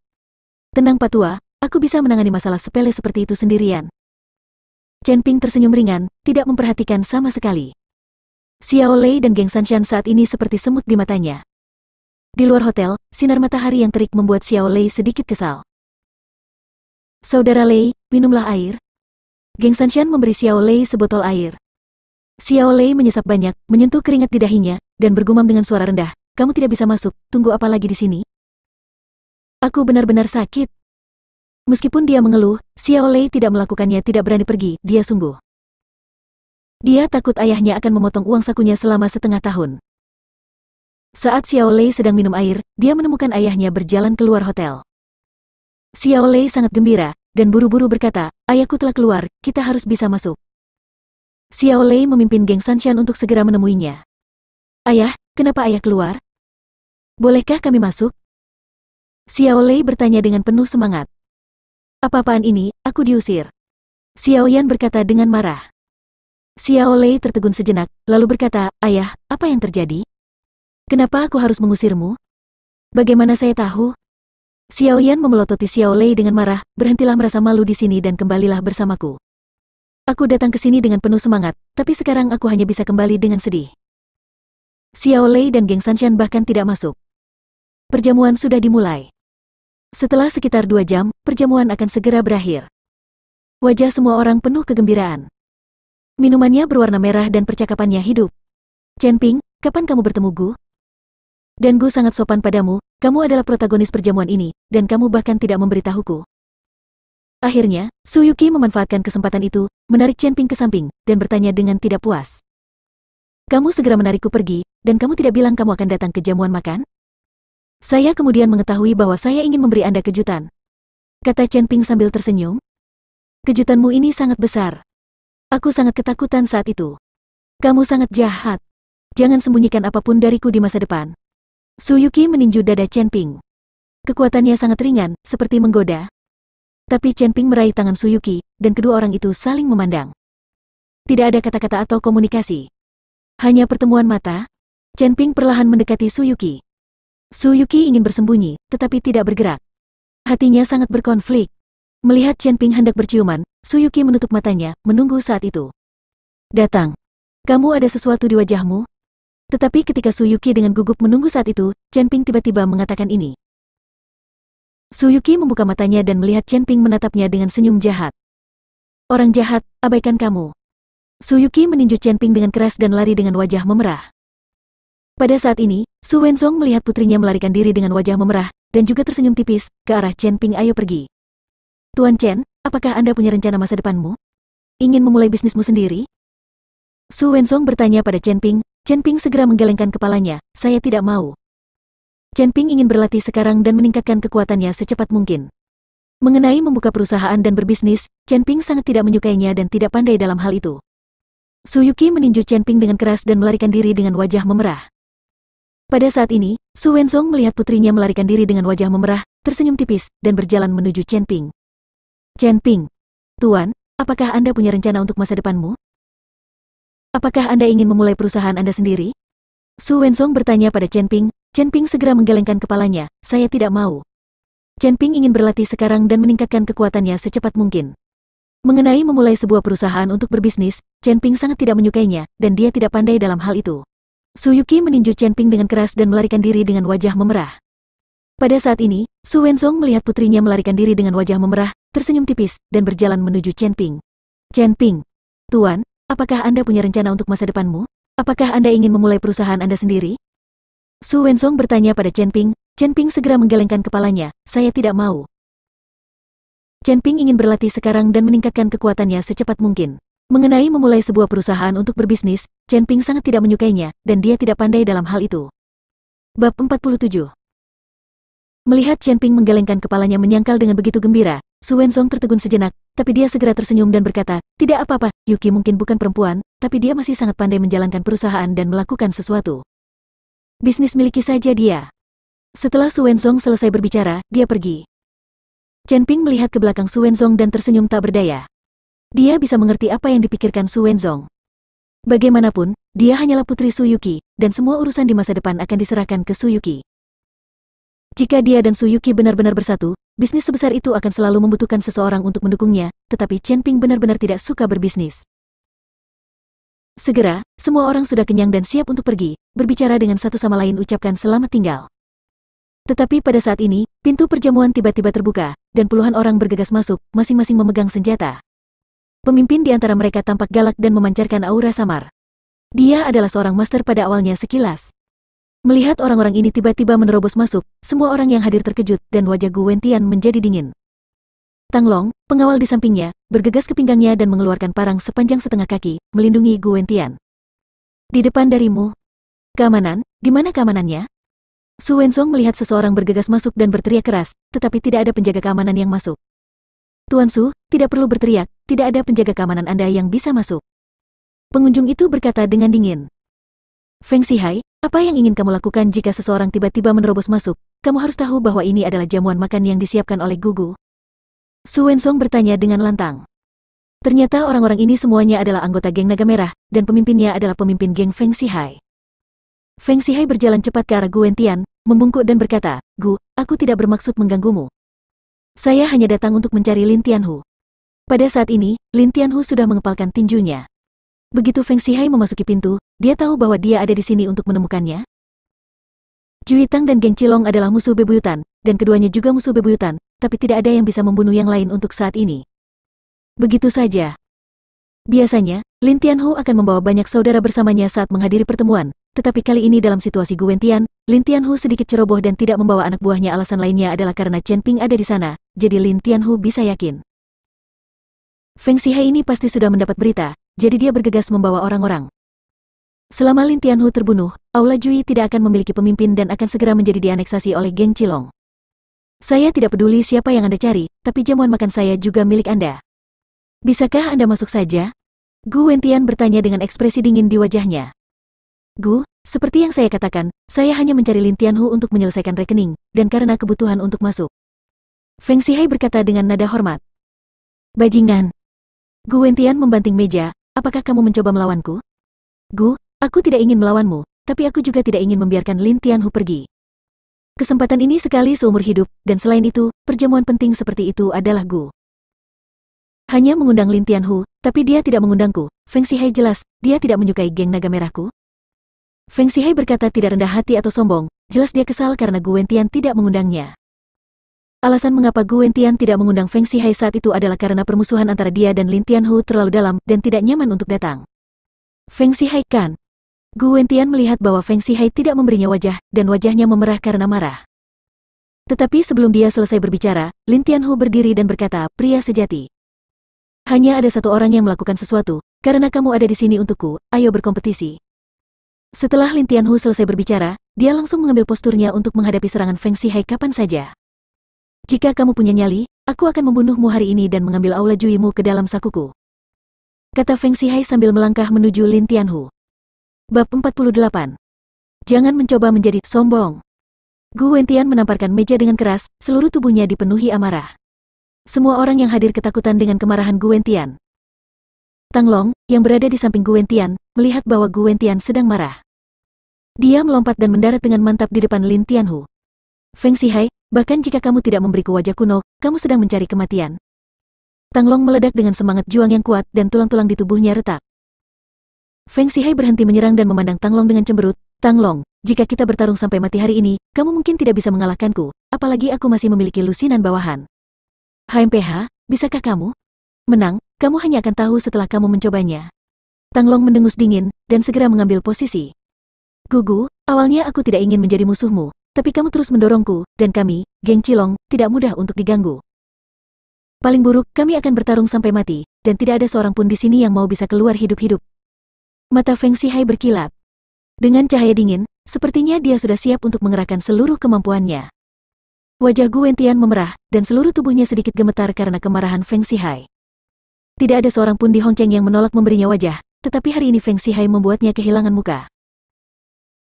Tenang Pak Tua, aku bisa menangani masalah sepele seperti itu sendirian. Chen Ping tersenyum ringan, tidak memperhatikan sama sekali. Xiao Lei dan geng Sanshan saat ini seperti semut di matanya. Di luar hotel, sinar matahari yang terik membuat Xiao Lei sedikit kesal. Saudara Lei, minumlah air. Geng Sanshan memberi Xiao Lei sebotol air. Xiao Lei menyesap banyak, menyentuh keringat di dahinya, dan bergumam dengan suara rendah, kamu tidak bisa masuk, tunggu apa lagi di sini? Aku benar-benar sakit. Meskipun dia mengeluh, Xiao Lei tidak melakukannya, tidak berani pergi, dia sungguh. Dia takut ayahnya akan memotong uang sakunya selama setengah tahun. Saat Xiao Lei sedang minum air, dia menemukan ayahnya berjalan keluar hotel. Xiao Lei sangat gembira, dan buru-buru berkata, ayahku telah keluar, kita harus bisa masuk. Xiao Lei memimpin geng Sanshan untuk segera menemuinya. Ayah, kenapa ayah keluar? Bolehkah kami masuk? Xiao Lei bertanya dengan penuh semangat. Apa-apaan ini, aku diusir. Xiao Yan berkata dengan marah. Xiao Lei tertegun sejenak, lalu berkata, ayah, apa yang terjadi? Kenapa aku harus mengusirmu? Bagaimana saya tahu? Xiao Yan memelototi Xiao Lei dengan marah, berhentilah merasa malu di sini dan kembalilah bersamaku. Aku datang ke sini dengan penuh semangat, tapi sekarang aku hanya bisa kembali dengan sedih. Xiao Lei dan geng Sanshan bahkan tidak masuk. Perjamuan sudah dimulai. Setelah sekitar 2 jam, perjamuan akan segera berakhir. Wajah semua orang penuh kegembiraan. Minumannya berwarna merah dan percakapannya hidup. Chen Ping, kapan kamu bertemu Gu? Dan Gu sangat sopan padamu, kamu adalah protagonis perjamuan ini, dan kamu bahkan tidak memberitahuku. Akhirnya, Su Yuqi memanfaatkan kesempatan itu, menarik Chen Ping ke samping, dan bertanya dengan tidak puas. Kamu segera menarikku pergi, dan kamu tidak bilang kamu akan datang ke jamuan makan? Saya kemudian mengetahui bahwa saya ingin memberi Anda kejutan. Kata Chen Ping sambil tersenyum. Kejutanmu ini sangat besar. Aku sangat ketakutan saat itu. Kamu sangat jahat. Jangan sembunyikan apapun dariku di masa depan. Su Yuqi meninju dada Chen Ping. Kekuatannya sangat ringan, seperti menggoda. Tapi Chen Ping meraih tangan Su Yuqi, dan kedua orang itu saling memandang. Tidak ada kata-kata atau komunikasi. Hanya pertemuan mata. Chen Ping perlahan mendekati Su Yuqi. Su Yuqi ingin bersembunyi, tetapi tidak bergerak. Hatinya sangat berkonflik. Melihat Chen Ping hendak berciuman, Su Yuqi menutup matanya, menunggu saat itu. Datang. Kamu ada sesuatu di wajahmu? Tetapi ketika Su Yuqi dengan gugup menunggu saat itu, Chen Ping tiba-tiba mengatakan ini. Su Yuqi membuka matanya dan melihat Chen Ping menatapnya dengan senyum jahat. Orang jahat, abaikan kamu. Su Yuqi meninju Chen Ping dengan keras dan lari dengan wajah memerah. Pada saat ini, Su Wenzong melihat putrinya melarikan diri dengan wajah memerah, dan juga tersenyum tipis, ke arah Chen Ping. Ayo pergi. Tuan Chen, apakah Anda punya rencana masa depanmu? Ingin memulai bisnismu sendiri? Su Wenzong bertanya pada Chen Ping. Chen Ping segera menggelengkan kepalanya, saya tidak mau. Chen Ping ingin berlatih sekarang dan meningkatkan kekuatannya secepat mungkin. Mengenai membuka perusahaan dan berbisnis, Chen Ping sangat tidak menyukainya dan tidak pandai dalam hal itu. Su Yuqi meninju Chen Ping dengan keras dan melarikan diri dengan wajah memerah. Pada saat ini, Su Wenzong melihat putrinya melarikan diri dengan wajah memerah, tersenyum tipis, dan berjalan menuju Chen Ping. Chen Ping, Tuan, apakah Anda punya rencana untuk masa depanmu? Apakah Anda ingin memulai perusahaan Anda sendiri? Su Wenzong bertanya pada Chen Ping. Chen Ping segera menggelengkan kepalanya, saya tidak mau. Chen Ping ingin berlatih sekarang dan meningkatkan kekuatannya secepat mungkin. Mengenai memulai sebuah perusahaan untuk berbisnis, Chen Ping sangat tidak menyukainya, dan dia tidak pandai dalam hal itu. Su Yuqi meninju Chen Ping dengan keras dan melarikan diri dengan wajah memerah. Pada saat ini, Su Wenzong melihat putrinya melarikan diri dengan wajah memerah, tersenyum tipis, dan berjalan menuju Chen Ping. Chen Ping, Tuan, apakah Anda punya rencana untuk masa depanmu? Apakah Anda ingin memulai perusahaan Anda sendiri? Su Wenzong bertanya pada Chen Ping. Chen Ping segera menggelengkan kepalanya, saya tidak mau. Chen Ping ingin berlatih sekarang dan meningkatkan kekuatannya secepat mungkin. Mengenai memulai sebuah perusahaan untuk berbisnis, Chen Ping sangat tidak menyukainya, dan dia tidak pandai dalam hal itu. Bab 47. Melihat Chen Ping menggelengkan kepalanya menyangkal dengan begitu gembira, Su Wenzong tertegun sejenak, tapi dia segera tersenyum dan berkata, tidak apa-apa, Yuqi mungkin bukan perempuan, tapi dia masih sangat pandai menjalankan perusahaan dan melakukan sesuatu. Bisnis miliki saja dia. Setelah Su Wenzong selesai berbicara, dia pergi. Chen Ping melihat ke belakang Su Wenzong dan tersenyum tak berdaya. Dia bisa mengerti apa yang dipikirkan Su Wenzong. Bagaimanapun, dia hanyalah putri Su Yuqi, dan semua urusan di masa depan akan diserahkan ke Su Yuqi. Jika dia dan Su Yuqi benar-benar bersatu, bisnis sebesar itu akan selalu membutuhkan seseorang untuk mendukungnya, tetapi Chen Ping benar-benar tidak suka berbisnis. Segera, semua orang sudah kenyang dan siap untuk pergi, berbicara dengan satu sama lain ucapkan selamat tinggal. Tetapi pada saat ini, pintu perjamuan tiba-tiba terbuka, dan puluhan orang bergegas masuk, masing-masing memegang senjata. Pemimpin di antara mereka tampak galak dan memancarkan aura samar. Dia adalah seorang master pada awalnya sekilas. Melihat orang-orang ini tiba-tiba menerobos masuk, semua orang yang hadir terkejut dan wajah Gu Wentian menjadi dingin. Tang Long, pengawal di sampingnya, bergegas ke pinggangnya dan mengeluarkan parang sepanjang setengah kaki, melindungi Gu Wentian. Di depan darimu. Keamanan, di mana keamanannya? Su Wensong melihat seseorang bergegas masuk dan berteriak keras, tetapi tidak ada penjaga keamanan yang masuk. Tuan Su, tidak perlu berteriak, tidak ada penjaga keamanan Anda yang bisa masuk. Pengunjung itu berkata dengan dingin. Feng Xihai, apa yang ingin kamu lakukan jika seseorang tiba-tiba menerobos masuk? Kamu harus tahu bahwa ini adalah jamuan makan yang disiapkan oleh Gugu. Su Wensong bertanya dengan lantang. Ternyata orang-orang ini semuanya adalah anggota geng Naga Merah, dan pemimpinnya adalah pemimpin geng Feng Xihai. Feng Xihai berjalan cepat ke arah Gu Wentian, membungkuk dan berkata, Gu, aku tidak bermaksud mengganggumu. Saya hanya datang untuk mencari Lin Tianhu. Pada saat ini, Lin Tianhu sudah mengepalkan tinjunya. Begitu Feng Xihai memasuki pintu, dia tahu bahwa dia ada di sini untuk menemukannya. Jui Tang dan geng Cilong adalah musuh bebuyutan, dan keduanya juga musuh bebuyutan, tapi tidak ada yang bisa membunuh yang lain untuk saat ini. Begitu saja. Biasanya, Lin Tianhu akan membawa banyak saudara bersamanya saat menghadiri pertemuan, tetapi kali ini dalam situasi Gu Wentian, Lin Tianhu sedikit ceroboh dan tidak membawa anak buahnya. Alasan lainnya adalah karena Chen Ping ada di sana, jadi Lin Tianhu bisa yakin. Feng Xihai ini pasti sudah mendapat berita, jadi dia bergegas membawa orang-orang. Selama Lin Tianhu terbunuh, Aula Jui tidak akan memiliki pemimpin dan akan segera menjadi dianeksasi oleh geng Cilong. Saya tidak peduli siapa yang Anda cari, tapi jamuan makan saya juga milik Anda. Bisakah Anda masuk saja? Gu Wentian bertanya dengan ekspresi dingin di wajahnya. Gu, seperti yang saya katakan, saya hanya mencari Lin Tianhu untuk menyelesaikan rekening, dan karena kebutuhan untuk masuk. Feng Xihai berkata dengan nada hormat. Bajingan. Gu Wentian membanting meja, apakah kamu mencoba melawanku? Gu, aku tidak ingin melawanmu, tapi aku juga tidak ingin membiarkan Lin Tianhu pergi. Kesempatan ini sekali seumur hidup, dan selain itu, perjamuan penting seperti itu adalah Gu. Hanya mengundang Lin Tianhu, tapi dia tidak mengundangku. Feng Xihai jelas, dia tidak menyukai geng Naga Merahku. Feng Xihai berkata tidak rendah hati atau sombong, jelas dia kesal karena Gu Wentian tidak mengundangnya. Alasan mengapa Gu Wentian tidak mengundang Feng Xihai saat itu adalah karena permusuhan antara dia dan Lin Tianhu terlalu dalam dan tidak nyaman untuk datang. Feng Xihai kan? Gu Wentian melihat bahwa Feng Xihai tidak memberinya wajah, dan wajahnya memerah karena marah. Tetapi sebelum dia selesai berbicara, Lin Tianhu berdiri dan berkata, pria sejati. Hanya ada satu orang yang melakukan sesuatu, karena kamu ada di sini untukku, ayo berkompetisi. Setelah Lin Tianhu selesai berbicara, dia langsung mengambil posturnya untuk menghadapi serangan Feng Xihai kapan saja. Jika kamu punya nyali, aku akan membunuhmu hari ini dan mengambil aula juimu ke dalam sakuku. Kata Feng Xihai sambil melangkah menuju Lin Tianhu. Bab 48. Jangan mencoba menjadi sombong. Gu Wentian menamparkan meja dengan keras, seluruh tubuhnya dipenuhi amarah. Semua orang yang hadir ketakutan dengan kemarahan Gu Wentian. Tang Long, yang berada di samping Gu Wentian, melihat bahwa Gu Wentian sedang marah. Dia melompat dan mendarat dengan mantap di depan Lin Tianhu. Feng Xihai, bahkan jika kamu tidak memberiku wajah kuno, kamu sedang mencari kematian. Tang Long meledak dengan semangat juang yang kuat dan tulang-tulang di tubuhnya retak. Feng Xihai berhenti menyerang dan memandang Tang Long dengan cemberut. Tang Long, jika kita bertarung sampai mati hari ini, kamu mungkin tidak bisa mengalahkanku, apalagi aku masih memiliki lusinan bawahan. HMPH, bisakah kamu? Menang, kamu hanya akan tahu setelah kamu mencobanya. Tang Long mendengus dingin, dan segera mengambil posisi. Gugu, awalnya aku tidak ingin menjadi musuhmu, tapi kamu terus mendorongku, dan kami, geng Cilong, tidak mudah untuk diganggu. Paling buruk, kami akan bertarung sampai mati, dan tidak ada seorang pun di sini yang mau bisa keluar hidup-hidup. Mata Feng Xihai berkilat. Dengan cahaya dingin, sepertinya dia sudah siap untuk mengerahkan seluruh kemampuannya. Wajah Gu Wentian memerah, dan seluruh tubuhnya sedikit gemetar karena kemarahan Feng Xihai. Tidak ada seorang pun di Hongcheng yang menolak memberinya wajah, tetapi hari ini Feng Xihai membuatnya kehilangan muka.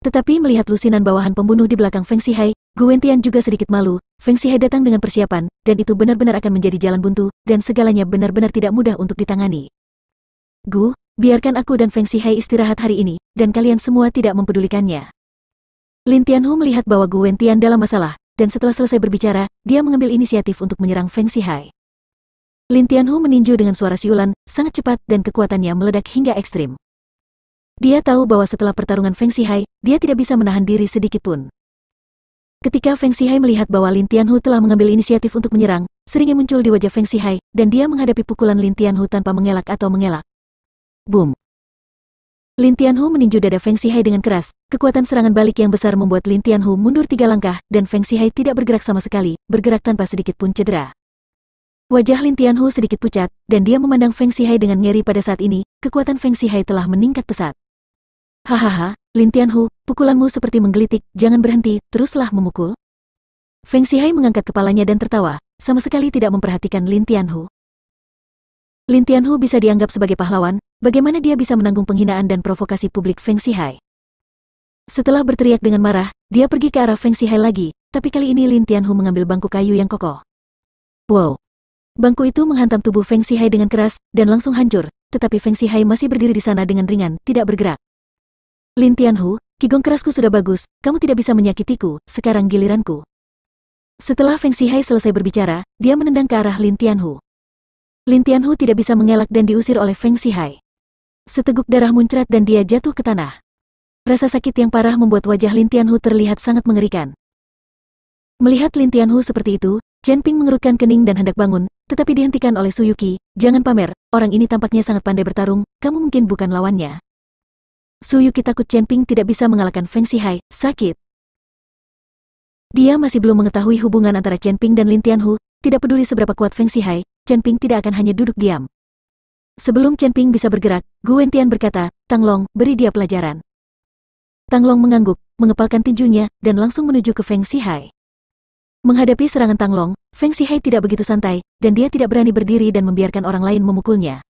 Tetapi melihat lusinan bawahan pembunuh di belakang Feng Xihai, Gu Wentian juga sedikit malu. Feng Xihai datang dengan persiapan, dan itu benar-benar akan menjadi jalan buntu, dan segalanya benar-benar tidak mudah untuk ditangani. Gu, biarkan aku dan Feng Xihai istirahat hari ini, dan kalian semua tidak mempedulikannya. Lin Tianhu melihat bahwa Gu Wentian dalam masalah, dan setelah selesai berbicara, dia mengambil inisiatif untuk menyerang Feng Zihai. Lin Tianhu meninju dengan suara siulan, sangat cepat dan kekuatannya meledak hingga ekstrim. Dia tahu bahwa setelah pertarungan Feng Zihai, dia tidak bisa menahan diri sedikit pun. Ketika Feng Zihai melihat bahwa Lin Tianhu telah mengambil inisiatif untuk menyerang, seringnya muncul di wajah Feng Zihai, dan dia menghadapi pukulan Lin Tianhu tanpa mengelak atau mengelak. Boom! Lin Tianhu meninju dada Feng Zihai dengan keras. Kekuatan serangan balik yang besar membuat Lin Tianhu mundur 3 langkah, dan Feng Zihai tidak bergerak sama sekali, bergerak tanpa sedikit pun cedera. Wajah Lin Tianhu sedikit pucat, dan dia memandang Feng Zihai dengan ngeri pada saat ini. Kekuatan Feng Zihai telah meningkat pesat. Hahaha, Lin Tianhu, pukulanmu seperti menggelitik, jangan berhenti, teruslah memukul. Feng Zihai mengangkat kepalanya dan tertawa, sama sekali tidak memperhatikan Lin Tianhu. Lin Tianhu bisa dianggap sebagai pahlawan, bagaimana dia bisa menanggung penghinaan dan provokasi publik Feng Zihai? Setelah berteriak dengan marah, dia pergi ke arah Feng Zihai lagi, tapi kali ini Lin Tianhu mengambil bangku kayu yang kokoh. Wow! Bangku itu menghantam tubuh Feng Zihai dengan keras, dan langsung hancur, tetapi Feng Zihai masih berdiri di sana dengan ringan, tidak bergerak. Lin Tianhu, kigong kerasku sudah bagus, kamu tidak bisa menyakitiku, sekarang giliranku. Setelah Feng Zihai selesai berbicara, dia menendang ke arah Lin Tianhu. Lin Tianhu tidak bisa mengelak dan diusir oleh Feng Zihai. Seteguk darah muncrat dan dia jatuh ke tanah. Rasa sakit yang parah membuat wajah Lin Tianhu terlihat sangat mengerikan. Melihat Lin Tianhu seperti itu, Chen Ping mengerutkan kening dan hendak bangun, tetapi dihentikan oleh Su Yuqi. Jangan pamer, orang ini tampaknya sangat pandai bertarung, kamu mungkin bukan lawannya. Su Yuqi takut Chen Ping tidak bisa mengalahkan Feng Zihai, sakit. Dia masih belum mengetahui hubungan antara Chen Ping dan Lin Tianhu, tidak peduli seberapa kuat Feng Zihai, Chen Ping tidak akan hanya duduk diam. Sebelum Chen Ping bisa bergerak, Gu Wentian berkata, Tang Long, beri dia pelajaran. Tang Long mengangguk, mengepalkan tinjunya, dan langsung menuju ke Feng Zihai. Menghadapi serangan Tang Long, Feng Zihai tidak begitu santai, dan dia tidak berani berdiri dan membiarkan orang lain memukulnya.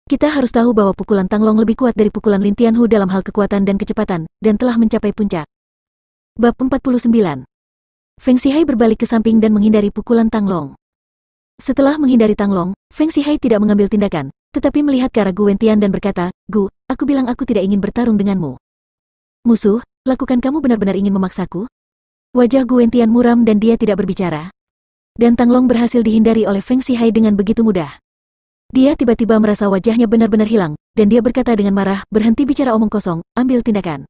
Kita harus tahu bahwa pukulan Tang Long lebih kuat dari pukulan Lin Tianhu dalam hal kekuatan dan kecepatan, dan telah mencapai puncak. Bab 49. Feng Zihai berbalik ke samping dan menghindari pukulan Tang Long. Setelah menghindari Tang Long, Feng Zihai tidak mengambil tindakan, tetapi melihat ke arah Gu Wentian dan berkata, Gu, aku bilang aku tidak ingin bertarung denganmu. Musuh, lakukan kamu benar-benar ingin memaksaku? Wajah Gu Wentian muram dan dia tidak berbicara. Dan Tang Long berhasil dihindari oleh Feng Zihai dengan begitu mudah. Dia tiba-tiba merasa wajahnya benar-benar hilang, dan dia berkata dengan marah, berhenti bicara omong kosong, ambil tindakan.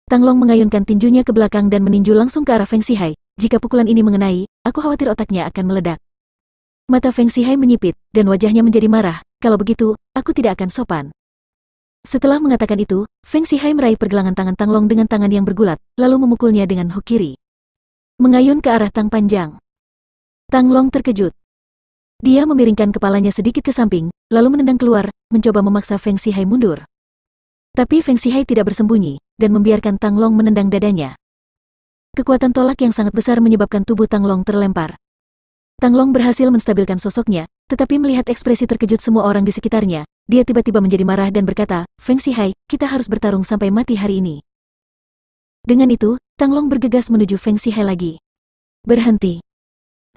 Tang Long mengayunkan tinjunya ke belakang dan meninju langsung ke arah Feng Zihai. Jika pukulan ini mengenai, aku khawatir otaknya akan meledak. Mata Feng Zihai menyipit, dan wajahnya menjadi marah, kalau begitu, aku tidak akan sopan. Setelah mengatakan itu, Feng Zihai meraih pergelangan tangan Tang Long dengan tangan yang bergulat, lalu memukulnya dengan hook kiri. Mengayun ke arah Tang Panjang. Tang Long terkejut. Dia memiringkan kepalanya sedikit ke samping, lalu menendang keluar, mencoba memaksa Feng Zihai mundur. Tapi Feng Zihai tidak bersembunyi, dan membiarkan Tang Long menendang dadanya. Kekuatan tolak yang sangat besar menyebabkan tubuh Tang Long terlempar. Tang Long berhasil menstabilkan sosoknya, tetapi melihat ekspresi terkejut semua orang di sekitarnya, dia tiba-tiba menjadi marah dan berkata, Feng Zihai, kita harus bertarung sampai mati hari ini. Dengan itu, Tang Long bergegas menuju Feng Zihai lagi. Berhenti.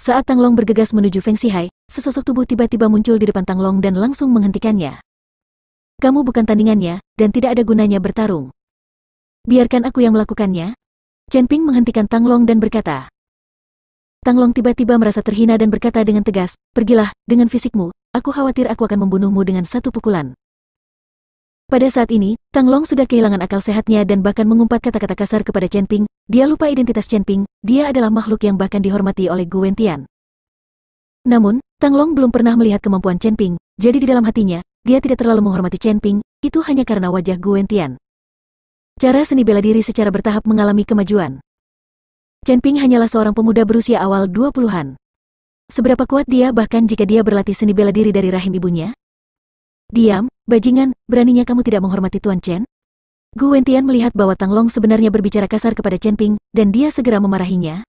Saat Tang Long bergegas menuju Feng Zihai, sesosok tubuh tiba-tiba muncul di depan Tang Long dan langsung menghentikannya. Kamu bukan tandingannya, dan tidak ada gunanya bertarung. Biarkan aku yang melakukannya. Chen Ping menghentikan Tang Long dan berkata. Tang Long tiba-tiba merasa terhina dan berkata dengan tegas, pergilah, dengan fisikmu, aku khawatir aku akan membunuhmu dengan satu pukulan. Pada saat ini, Tang Long sudah kehilangan akal sehatnya dan bahkan mengumpat kata-kata kasar kepada Chen Ping. Dia lupa identitas Chen Ping, dia adalah makhluk yang bahkan dihormati oleh Gu Wentian. Namun, Tang Long belum pernah melihat kemampuan Chen Ping, jadi di dalam hatinya, dia tidak terlalu menghormati Chen Ping, itu hanya karena wajah Gu Wentian. Cara seni bela diri secara bertahap mengalami kemajuan. Chen Ping hanyalah seorang pemuda berusia awal 20-an. Seberapa kuat dia bahkan jika dia berlatih seni bela diri dari rahim ibunya? Diam, bajingan, beraninya kamu tidak menghormati Tuan Chen? Gu Wentian melihat bahwa Tang Long sebenarnya berbicara kasar kepada Chen Ping, dan dia segera memarahinya.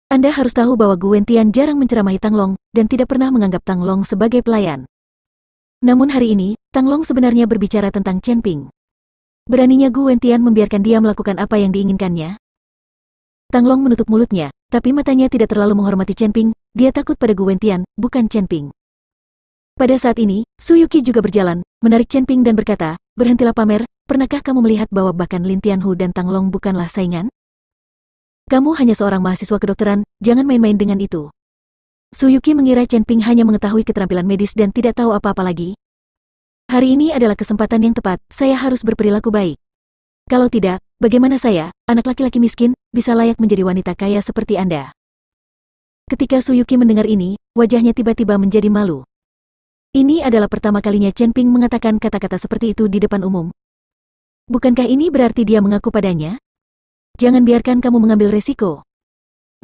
Anda harus tahu bahwa Gu Wentian jarang menceramahi Tang Long, dan tidak pernah menganggap Tang Long sebagai pelayan. Namun hari ini, Tang Long sebenarnya berbicara tentang Chen Ping. Beraninya Gu Wentian membiarkan dia melakukan apa yang diinginkannya? Tang Long menutup mulutnya, tapi matanya tidak terlalu menghormati Chen Ping, dia takut pada Gu Wentian, bukan Chen Ping. Pada saat ini, Su Yuqi juga berjalan, menarik Chen Ping dan berkata, berhentilah pamer, pernahkah kamu melihat bahwa bahkan Lin Tianhu dan Tang Long bukanlah saingan? Kamu hanya seorang mahasiswa kedokteran, jangan main-main dengan itu. Su Yuki mengira Chen Ping hanya mengetahui keterampilan medis dan tidak tahu apa-apa lagi. Hari ini adalah kesempatan yang tepat, saya harus berperilaku baik. Kalau tidak, bagaimana saya, anak laki-laki miskin, bisa layak menjadi wanita kaya seperti Anda? Ketika Su Yuki mendengar ini, wajahnya tiba-tiba menjadi malu. Ini adalah pertama kalinya Chen Ping mengatakan kata-kata seperti itu di depan umum. Bukankah ini berarti dia mengaku padanya? Jangan biarkan kamu mengambil resiko.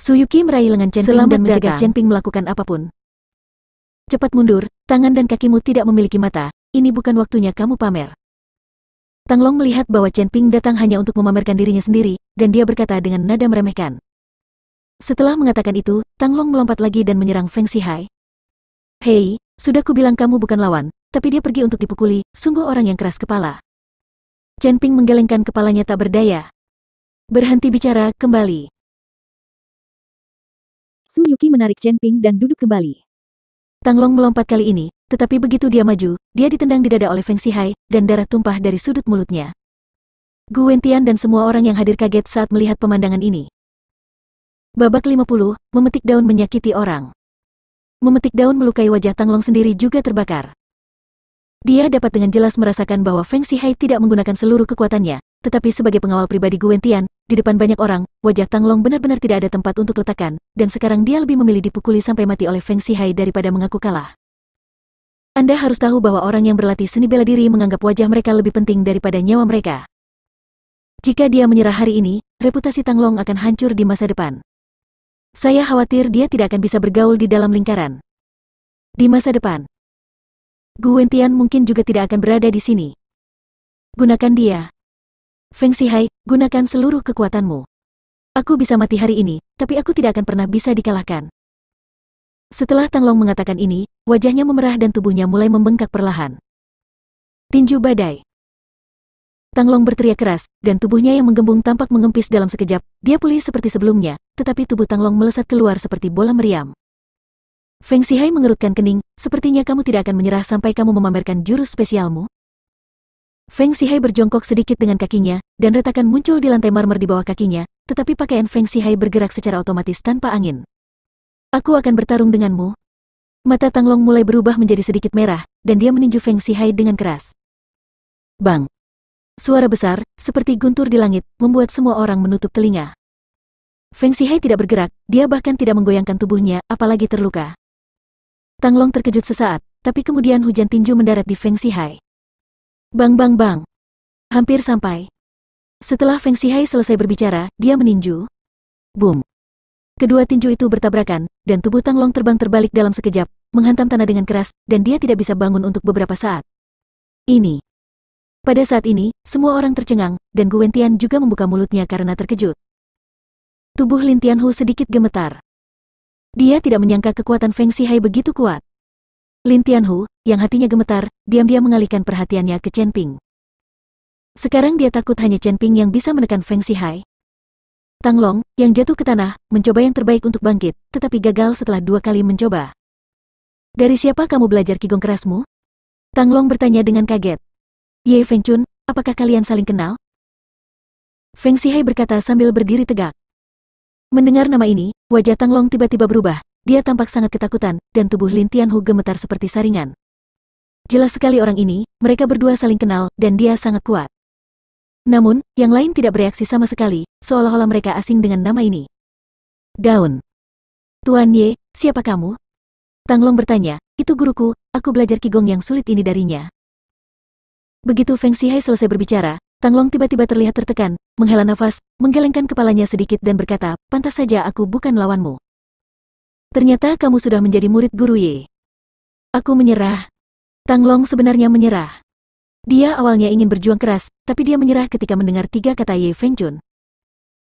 Su Yuki meraih lengan Chen Ping dan mencegah Chen Ping melakukan apapun. Cepat mundur, tangan dan kakimu tidak memiliki mata, ini bukan waktunya kamu pamer. Tang Long melihat bahwa Chen Ping datang hanya untuk memamerkan dirinya sendiri, dan dia berkata dengan nada meremehkan. Setelah mengatakan itu, Tang Long melompat lagi dan menyerang Feng Xihai. Hei, sudah kubilang kamu bukan lawan, tapi dia pergi untuk dipukuli, sungguh orang yang keras kepala. Chen Ping menggelengkan kepalanya tak berdaya. Berhenti bicara, kembali. Su Yuki menarik Chen Ping dan duduk kembali. Tang Long melompat kali ini, tetapi begitu dia maju, dia ditendang di dada oleh Feng Xihai, dan darah tumpah dari sudut mulutnya. Gu Wentian dan semua orang yang hadir kaget saat melihat pemandangan ini. Babak 50, memetik daun menyakiti orang. Memetik daun melukai wajah Tang Long sendiri juga terbakar. Dia dapat dengan jelas merasakan bahwa Feng Xihai tidak menggunakan seluruh kekuatannya, tetapi sebagai pengawal pribadi Gu Wentian, di depan banyak orang, wajah Tang Long benar-benar tidak ada tempat untuk letakkan, dan sekarang dia lebih memilih dipukuli sampai mati oleh Feng Xihai daripada mengaku kalah. Anda harus tahu bahwa orang yang berlatih seni bela diri menganggap wajah mereka lebih penting daripada nyawa mereka. Jika dia menyerah hari ini, reputasi Tang Long akan hancur di masa depan. Saya khawatir dia tidak akan bisa bergaul di dalam lingkaran. Di masa depan, Gu Wentian mungkin juga tidak akan berada di sini. Gunakan dia. Feng Xihai, gunakan seluruh kekuatanmu. Aku bisa mati hari ini, tapi aku tidak akan pernah bisa dikalahkan. Setelah Tang Long mengatakan ini, wajahnya memerah dan tubuhnya mulai membengkak perlahan. Tinju badai. Tang Long berteriak keras, dan tubuhnya yang menggembung tampak mengempis dalam sekejap, dia pulih seperti sebelumnya, tetapi tubuh Tang Long melesat keluar seperti bola meriam. Feng Xihai mengerutkan kening, sepertinya kamu tidak akan menyerah sampai kamu memamerkan jurus spesialmu. Feng Xihai berjongkok sedikit dengan kakinya, dan retakan muncul di lantai marmer di bawah kakinya, tetapi pakaian Feng Xihai bergerak secara otomatis tanpa angin. Aku akan bertarung denganmu. Mata Tang Long mulai berubah menjadi sedikit merah, dan dia meninju Feng Xihai dengan keras. Bang! Suara besar, seperti guntur di langit, membuat semua orang menutup telinga. Feng Xihai tidak bergerak, dia bahkan tidak menggoyangkan tubuhnya, apalagi terluka. Tang Long terkejut sesaat, tapi kemudian hujan tinju mendarat di Feng Xihai. Bang bang bang. Hampir sampai. Setelah Feng Xihai selesai berbicara, dia meninju. Boom. Kedua tinju itu bertabrakan, dan tubuh Tang Long terbang terbalik dalam sekejap, menghantam tanah dengan keras, dan dia tidak bisa bangun untuk beberapa saat. Ini. Pada saat ini, semua orang tercengang, dan Gu Wentian juga membuka mulutnya karena terkejut. Tubuh Lin Tianhu sedikit gemetar. Dia tidak menyangka kekuatan Feng Xihai begitu kuat. Lin Tianhu, yang hatinya gemetar, diam-diam mengalihkan perhatiannya ke Chen Ping. Sekarang dia takut hanya Chen Ping yang bisa menekan Feng Xihai. Tang Long, yang jatuh ke tanah, mencoba yang terbaik untuk bangkit, tetapi gagal setelah 2 kali mencoba. Dari siapa kamu belajar qigong kerasmu? Tang Long bertanya dengan kaget. Ye Fengchun, apakah kalian saling kenal? Feng Xihai berkata sambil berdiri tegak. Mendengar nama ini, wajah Tang Long tiba-tiba berubah, dia tampak sangat ketakutan, dan tubuh Lin Tianhu gemetar seperti saringan. Jelas sekali orang ini, mereka berdua saling kenal, dan dia sangat kuat. Namun, yang lain tidak bereaksi sama sekali, seolah-olah mereka asing dengan nama ini. Daun. Tuan Ye, siapa kamu? Tang Long bertanya, itu guruku, aku belajar qigong yang sulit ini darinya. Begitu Feng Xihai selesai berbicara, Tang Long tiba-tiba terlihat tertekan, menghela nafas, menggelengkan kepalanya sedikit dan berkata, pantas saja aku bukan lawanmu. Ternyata kamu sudah menjadi murid guru Ye. Aku menyerah. Tang Long sebenarnya menyerah. Dia awalnya ingin berjuang keras, tapi dia menyerah ketika mendengar 3 kata Ye Fengchun.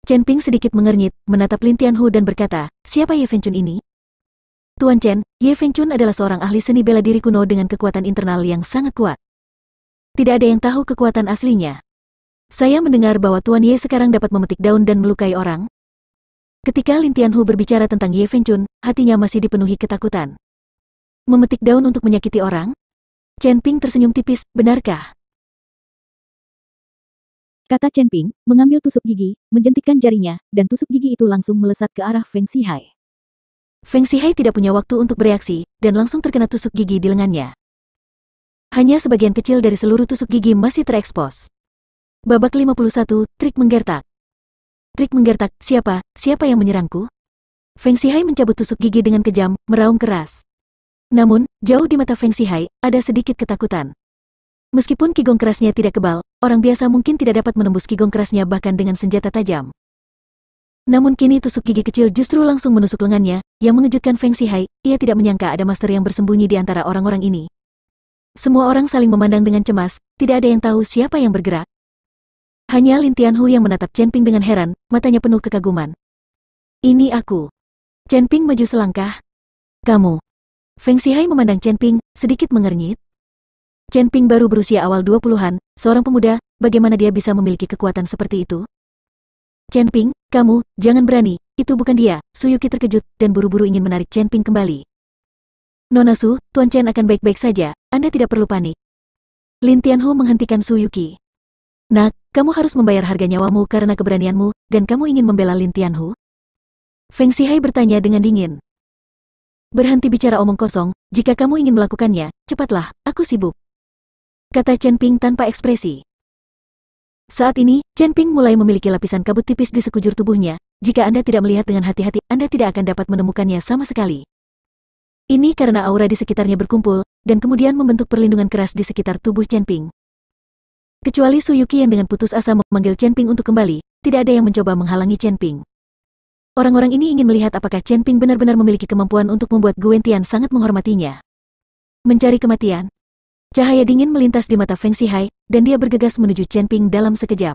Chen Ping sedikit mengernyit, menatap Lin Tianhu dan berkata, siapa Ye Fengchun ini? Tuan Chen, Ye Fengchun adalah seorang ahli seni bela diri kuno dengan kekuatan internal yang sangat kuat. Tidak ada yang tahu kekuatan aslinya. Saya mendengar bahwa Tuan Ye sekarang dapat memetik daun dan melukai orang. Ketika Lin Tianhu berbicara tentang Ye Fengchun, hatinya masih dipenuhi ketakutan. Memetik daun untuk menyakiti orang? Chen Ping tersenyum tipis, benarkah? kata Chen Ping, mengambil tusuk gigi, menjentikkan jarinya, dan tusuk gigi itu langsung melesat ke arah Feng Zihai. Feng Zihai tidak punya waktu untuk bereaksi, dan langsung terkena tusuk gigi di lengannya. Hanya sebagian kecil dari seluruh tusuk gigi masih terekspos. Babak 51, trik menggertak. Trik menggertak, siapa yang menyerangku? Feng Zihai mencabut tusuk gigi dengan kejam, meraung keras. Namun, jauh di mata Feng Zihai, ada sedikit ketakutan. Meskipun kigong kerasnya tidak kebal, orang biasa mungkin tidak dapat menembus kigong kerasnya bahkan dengan senjata tajam. Namun kini tusuk gigi kecil justru langsung menusuk lengannya, yang mengejutkan Feng Zihai, ia tidak menyangka ada master yang bersembunyi di antara orang-orang ini. Semua orang saling memandang dengan cemas, tidak ada yang tahu siapa yang bergerak. Hanya Lin Tianhu yang menatap Chen Ping dengan heran, matanya penuh kekaguman. Ini aku. Chen Ping maju selangkah. Kamu. Feng Zihai memandang Chen Ping, sedikit mengernyit. Chen Ping baru berusia awal 20-an, seorang pemuda, bagaimana dia bisa memiliki kekuatan seperti itu? Chen Ping, kamu, jangan berani, itu bukan dia. Su Yuqi terkejut dan buru-buru ingin menarik Chen Ping kembali. Nona Su, Tuan Chen akan baik-baik saja, Anda tidak perlu panik. Lin Tianhu menghentikan Su Yuqi. Nak, kamu harus membayar harga nyawamu karena keberanianmu, dan kamu ingin membela Lin Tianhu? Feng Zihai bertanya dengan dingin. Berhenti bicara omong kosong, jika kamu ingin melakukannya, cepatlah, aku sibuk. Kata Chen Ping tanpa ekspresi. Saat ini, Chen Ping mulai memiliki lapisan kabut tipis di sekujur tubuhnya. Jika Anda tidak melihat dengan hati-hati, Anda tidak akan dapat menemukannya sama sekali. Ini karena aura di sekitarnya berkumpul, dan kemudian membentuk perlindungan keras di sekitar tubuh Chen Ping. Kecuali Su Yuqi yang dengan putus asa memanggil Chen Ping untuk kembali, tidak ada yang mencoba menghalangi Chen Ping. Orang-orang ini ingin melihat apakah Chen Ping benar-benar memiliki kemampuan untuk membuat Gwen Tian sangat menghormatinya. Mencari kematian. Cahaya dingin melintas di mata Feng Zihai, dan dia bergegas menuju Chen Ping dalam sekejap.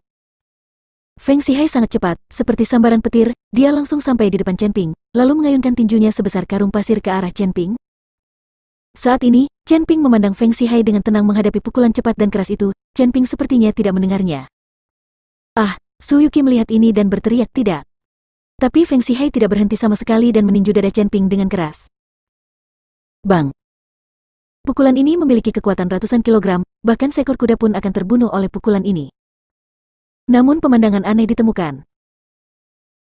Feng Zihai sangat cepat, seperti sambaran petir, dia langsung sampai di depan Chen Ping, lalu mengayunkan tinjunya sebesar karung pasir ke arah Chen Ping. Saat ini, Chen Ping memandang Feng Zihai dengan tenang menghadapi pukulan cepat dan keras itu. Chen Ping sepertinya tidak mendengarnya. Ah, Su Yuqi melihat ini dan berteriak tidak. Tapi Feng Zihai tidak berhenti sama sekali dan meninju dada Chen Ping dengan keras. Bang! Pukulan ini memiliki kekuatan ratusan kilogram, bahkan seekor kuda pun akan terbunuh oleh pukulan ini. Namun pemandangan aneh ditemukan.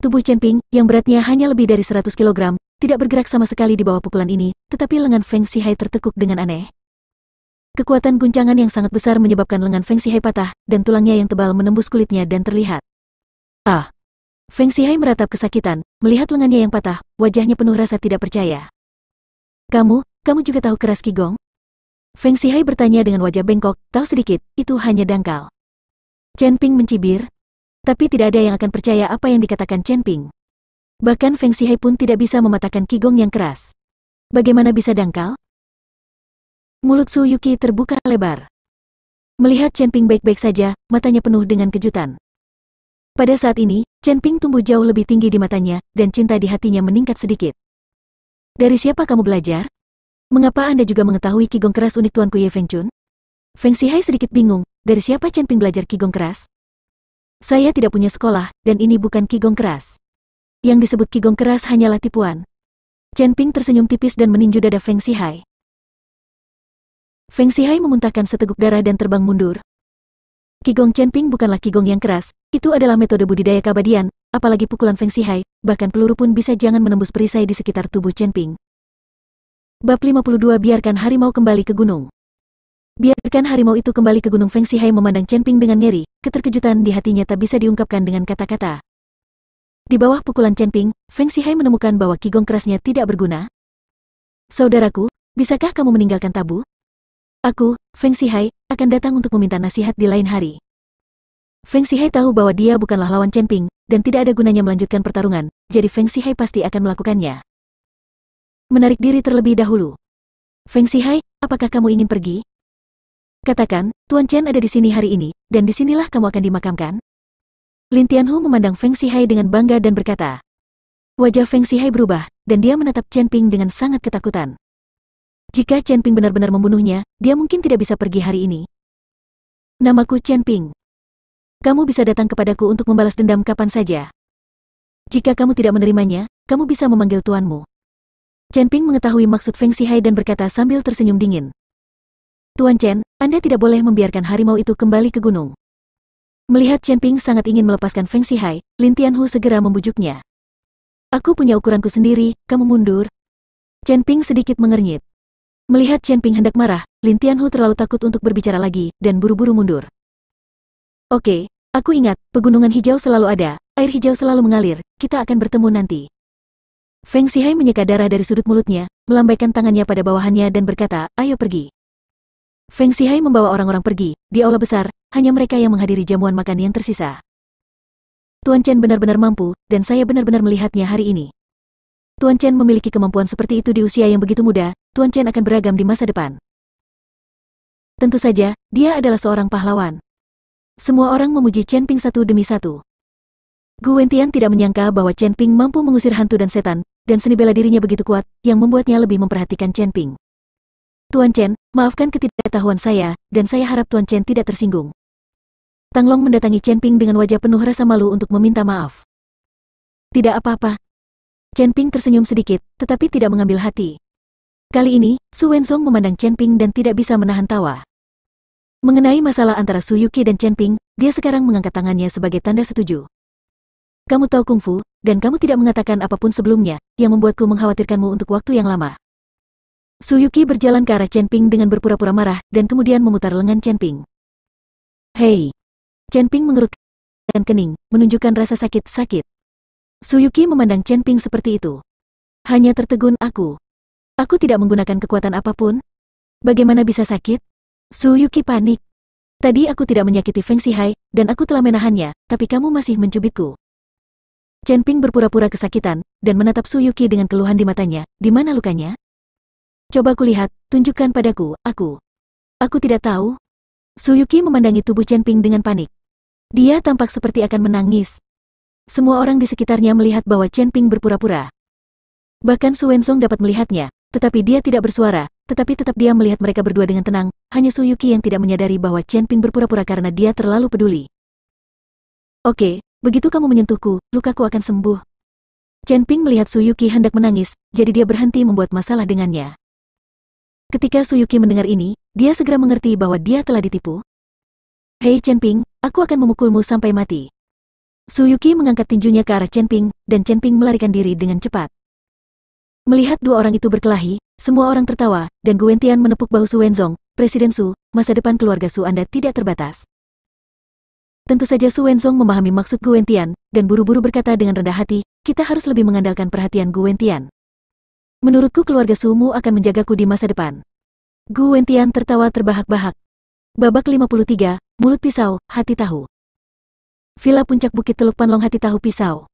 Tubuh Chen Ping, yang beratnya hanya lebih dari 100 kilogram, tidak bergerak sama sekali di bawah pukulan ini, tetapi lengan Feng Zihai tertekuk dengan aneh. Kekuatan guncangan yang sangat besar menyebabkan lengan Feng Zihai patah, dan tulangnya yang tebal menembus kulitnya dan terlihat. Ah! Feng Zihai meratap kesakitan, melihat lengannya yang patah, wajahnya penuh rasa tidak percaya. Kamu juga tahu keras Qigong? Feng Zihai bertanya dengan wajah bengkok, tahu sedikit, itu hanya dangkal. Chen Ping mencibir. Tapi tidak ada yang akan percaya apa yang dikatakan Chen Ping. Bahkan Feng Zihai pun tidak bisa mematahkan Qigong yang keras. Bagaimana bisa dangkal? Mulut Su Yuqi terbuka lebar. Melihat Chen Ping baik-baik saja, matanya penuh dengan kejutan. Pada saat ini, Chen Ping tumbuh jauh lebih tinggi di matanya, dan cinta di hatinya meningkat sedikit. Dari siapa kamu belajar? Mengapa Anda juga mengetahui Qigong keras unik Tuanku Ye Feng Chun? Feng Zihai sedikit bingung, dari siapa Chen Ping belajar Qigong keras? Saya tidak punya sekolah, dan ini bukan Qigong keras. Yang disebut Qigong keras hanyalah tipuan. Chen Ping tersenyum tipis dan meninju dada Feng Zihai. Feng Zihai memuntahkan seteguk darah dan terbang mundur. Qigong Chen Ping bukanlah Qigong yang keras, itu adalah metode budidaya keabadian, apalagi pukulan Feng Zihai, bahkan peluru pun bisa jangan menembus perisai di sekitar tubuh Chen Ping. Bab 52 Biarkan harimau kembali ke gunung. Biarkan harimau itu kembali ke gunung. Feng Zihai memandang Chen Ping dengan ngeri, keterkejutan di hatinya tak bisa diungkapkan dengan kata-kata. Di bawah pukulan Chen Ping, Feng Zihai menemukan bahwa Qigong kerasnya tidak berguna. Saudaraku, bisakah kamu meninggalkan tabu? Aku, Feng Zihai, akan datang untuk meminta nasihat di lain hari. Feng Zihai tahu bahwa dia bukanlah lawan Chen Ping, dan tidak ada gunanya melanjutkan pertarungan, jadi Feng Zihai pasti akan melakukannya. Menarik diri terlebih dahulu. Feng Zihai, apakah kamu ingin pergi? Katakan, Tuan Chen ada di sini hari ini, dan disinilah kamu akan dimakamkan. Lin Tianhu memandang Feng Zihai dengan bangga dan berkata. Wajah Feng Zihai berubah, dan dia menatap Chen Ping dengan sangat ketakutan. Jika Chen Ping benar-benar membunuhnya, dia mungkin tidak bisa pergi hari ini. Namaku Chen Ping. Kamu bisa datang kepadaku untuk membalas dendam kapan saja. Jika kamu tidak menerimanya, kamu bisa memanggil tuanmu. Chen Ping mengetahui maksud Feng Zihai dan berkata sambil tersenyum dingin. Tuan Chen, Anda tidak boleh membiarkan harimau itu kembali ke gunung. Melihat Chen Ping sangat ingin melepaskan Feng Zihai, Lin Tianhu segera membujuknya. Aku punya ukuranku sendiri, kamu mundur. Chen Ping sedikit mengernyit. Melihat Chen Ping hendak marah, Lin Tianhu terlalu takut untuk berbicara lagi, dan buru-buru mundur. Oke, aku ingat, pegunungan hijau selalu ada, air hijau selalu mengalir, kita akan bertemu nanti. Feng Zihai menyeka darah dari sudut mulutnya, melambaikan tangannya pada bawahannya dan berkata, ayo pergi. Feng Zihai membawa orang-orang pergi, di aula besar, hanya mereka yang menghadiri jamuan makan yang tersisa. Tuan Chen benar-benar mampu, dan saya benar-benar melihatnya hari ini. Tuan Chen memiliki kemampuan seperti itu di usia yang begitu muda, Tuan Chen akan beragam di masa depan. Tentu saja, dia adalah seorang pahlawan. Semua orang memuji Chen Ping satu demi satu. Gu Wentian tidak menyangka bahwa Chen Ping mampu mengusir hantu dan setan, dan seni bela dirinya begitu kuat, yang membuatnya lebih memperhatikan Chen Ping. Tuan Chen, maafkan ketidaktahuan saya, dan saya harap Tuan Chen tidak tersinggung. Tang Long mendatangi Chen Ping dengan wajah penuh rasa malu untuk meminta maaf. Tidak apa-apa. Chen Ping tersenyum sedikit, tetapi tidak mengambil hati. Kali ini, Su Wenzong memandang Chen Ping dan tidak bisa menahan tawa. Mengenai masalah antara Su Yuqi dan Chen Ping, dia sekarang mengangkat tangannya sebagai tanda setuju. Kamu tahu kungfu, dan kamu tidak mengatakan apapun sebelumnya, yang membuatku mengkhawatirkanmu untuk waktu yang lama. Su Yuqi berjalan ke arah Chen Ping dengan berpura-pura marah, dan kemudian memutar lengan Chen Ping. Hei! Chen Ping mengerutkan kening, menunjukkan rasa sakit-sakit. Su Yuqi memandang Chen Ping seperti itu. Hanya tertegun aku. Aku tidak menggunakan kekuatan apapun. Bagaimana bisa sakit? Su Yuqi panik. Tadi aku tidak menyakiti Feng Zihai, dan aku telah menahannya, tapi kamu masih mencubitku. Chen Ping berpura-pura kesakitan, dan menatap Su Yuqi dengan keluhan di matanya. Di mana lukanya? Coba kulihat, tunjukkan padaku, Aku tidak tahu. Su Yuqi memandangi tubuh Chen Ping dengan panik. Dia tampak seperti akan menangis. Semua orang di sekitarnya melihat bahwa Chen Ping berpura-pura. Bahkan Su Wenzong dapat melihatnya, tetapi dia tidak bersuara, tetapi tetap dia melihat mereka berdua dengan tenang, hanya Su Yuqi yang tidak menyadari bahwa Chen Ping berpura-pura karena dia terlalu peduli. Oke, begitu kamu menyentuhku, lukaku akan sembuh. Chen Ping melihat Su Yuqi hendak menangis, jadi dia berhenti membuat masalah dengannya. Ketika Su Yuqi mendengar ini, dia segera mengerti bahwa dia telah ditipu. Hei Chen Ping, aku akan memukulmu sampai mati. Su Yuqi mengangkat tinjunya ke arah Chen Ping, dan Chen Ping melarikan diri dengan cepat. Melihat dua orang itu berkelahi, semua orang tertawa, dan Gu Wentian menepuk bahu Su Wenzong, Presiden Su, masa depan keluarga Su Anda tidak terbatas. Tentu saja Su Wenzong memahami maksud Gu Wentian, dan buru-buru berkata dengan rendah hati, kita harus lebih mengandalkan perhatian Gu Wentian. Menurutku keluarga Su-mu akan menjagaku di masa depan. Gu Wentian tertawa terbahak-bahak. Babak 53, Mulut Pisau, Hati Tahu. Villa Puncak Bukit Teluk Panlong Hati Tahu Pisau.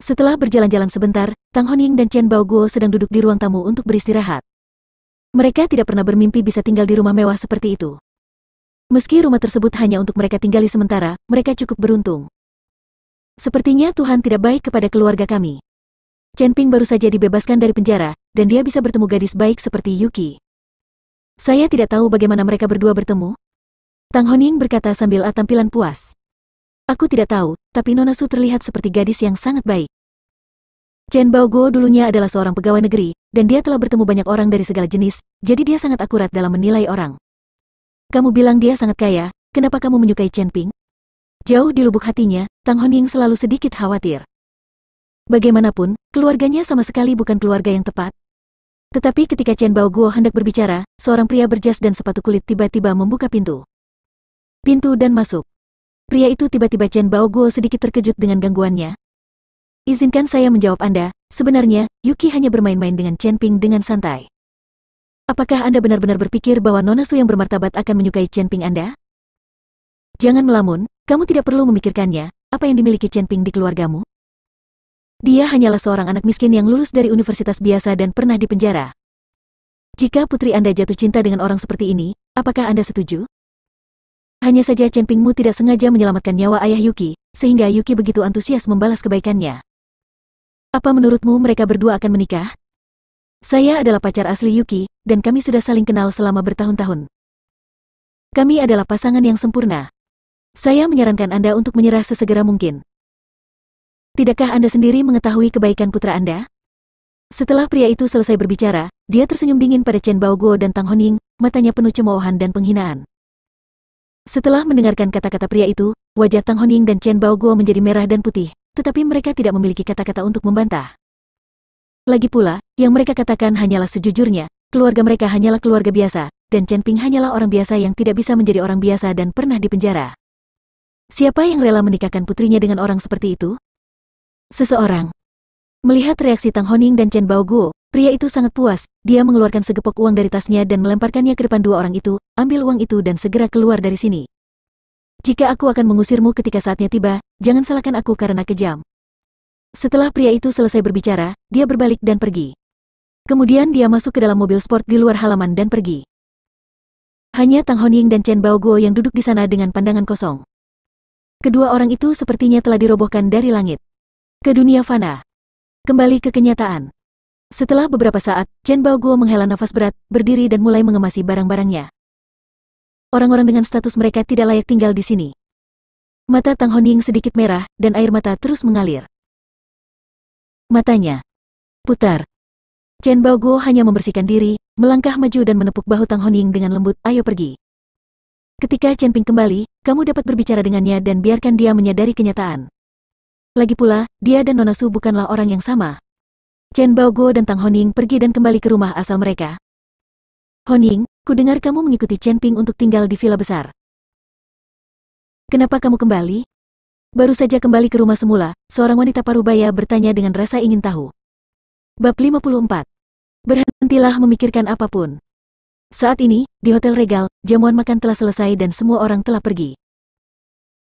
Setelah berjalan-jalan sebentar, Tang Honying dan Chen Baoguo sedang duduk di ruang tamu untuk beristirahat. Mereka tidak pernah bermimpi bisa tinggal di rumah mewah seperti itu. Meski rumah tersebut hanya untuk mereka tinggali sementara, mereka cukup beruntung. Sepertinya Tuhan tidak baik kepada keluarga kami. Chen Ping baru saja dibebaskan dari penjara, dan dia bisa bertemu gadis baik seperti Yuqi. Saya tidak tahu bagaimana mereka berdua bertemu. Tang Honying berkata sambil tampilan puas. Aku tidak tahu, tapi Nona Su terlihat seperti gadis yang sangat baik. Chen Baoguo dulunya adalah seorang pegawai negeri, dan dia telah bertemu banyak orang dari segala jenis, jadi dia sangat akurat dalam menilai orang. Kamu bilang dia sangat kaya, kenapa kamu menyukai Chen Ping? Jauh di lubuk hatinya, Tang Honying selalu sedikit khawatir. Bagaimanapun, keluarganya sama sekali bukan keluarga yang tepat. Tetapi ketika Chen Baoguo hendak berbicara, seorang pria berjas dan sepatu kulit tiba-tiba membuka pintu. Pintu dan masuk. Pria itu tiba-tiba Chen Baoguo sedikit terkejut dengan gangguannya. Izinkan saya menjawab Anda, sebenarnya, Yuqi hanya bermain-main dengan Chen Ping dengan santai. Apakah Anda benar-benar berpikir bahwa Nona Su yang bermartabat akan menyukai Chen Ping Anda? Jangan melamun, kamu tidak perlu memikirkannya, apa yang dimiliki Chen Ping di keluargamu? Dia hanyalah seorang anak miskin yang lulus dari universitas biasa dan pernah dipenjara. Jika putri Anda jatuh cinta dengan orang seperti ini, apakah Anda setuju? Hanya saja Chen Pingmu tidak sengaja menyelamatkan nyawa ayah Yuqi, sehingga Yuqi begitu antusias membalas kebaikannya. Apa menurutmu mereka berdua akan menikah? Saya adalah pacar asli Yuqi, dan kami sudah saling kenal selama bertahun-tahun. Kami adalah pasangan yang sempurna. Saya menyarankan Anda untuk menyerah sesegera mungkin. Tidakkah Anda sendiri mengetahui kebaikan putra Anda? Setelah pria itu selesai berbicara, dia tersenyum dingin pada Chen Baoguo dan Tang Honying, matanya penuh cemoohan dan penghinaan. Setelah mendengarkan kata-kata pria itu, wajah Tang Honying dan Chen Baoguo menjadi merah dan putih, tetapi mereka tidak memiliki kata-kata untuk membantah. Lagi pula, yang mereka katakan hanyalah sejujurnya, keluarga mereka hanyalah keluarga biasa, dan Chen Ping hanyalah orang biasa yang tidak bisa menjadi orang biasa dan pernah dipenjara. Siapa yang rela menikahkan putrinya dengan orang seperti itu? Seseorang. Melihat reaksi Tang Honying dan Chen Baoguo, pria itu sangat puas. Dia mengeluarkan segepok uang dari tasnya dan melemparkannya ke depan dua orang itu. Ambil uang itu dan segera keluar dari sini. Jika aku akan mengusirmu ketika saatnya tiba, jangan salahkan aku karena kejam. Setelah pria itu selesai berbicara, dia berbalik dan pergi. Kemudian dia masuk ke dalam mobil sport di luar halaman dan pergi. Hanya Tang Honying dan Chen Baoguo yang duduk di sana dengan pandangan kosong. Kedua orang itu sepertinya telah dirobohkan dari langit ke dunia fana. Kembali ke kenyataan. Setelah beberapa saat, Chen Baoguo menghela nafas berat, berdiri dan mulai mengemasi barang-barangnya. Orang-orang dengan status mereka tidak layak tinggal di sini. Mata Tang Honying sedikit merah, dan air mata terus mengalir. Matanya putar. Chen Baoguo hanya membersihkan diri, melangkah maju dan menepuk bahu Tang Honying dengan lembut, "Ayo pergi." Ketika Chen Ping kembali, kamu dapat berbicara dengannya dan biarkan dia menyadari kenyataan. Lagi pula, dia dan Nona Su bukanlah orang yang sama. Chen Baoguo dan Tang Honying pergi dan kembali ke rumah asal mereka. "Honying, ku dengar kamu mengikuti Chen Ping untuk tinggal di villa besar. Kenapa kamu kembali?" Baru saja kembali ke rumah semula, seorang wanita parubaya bertanya dengan rasa ingin tahu. Bab 54. Berhentilah memikirkan apapun. Saat ini, di Hotel Regal, jamuan makan telah selesai dan semua orang telah pergi.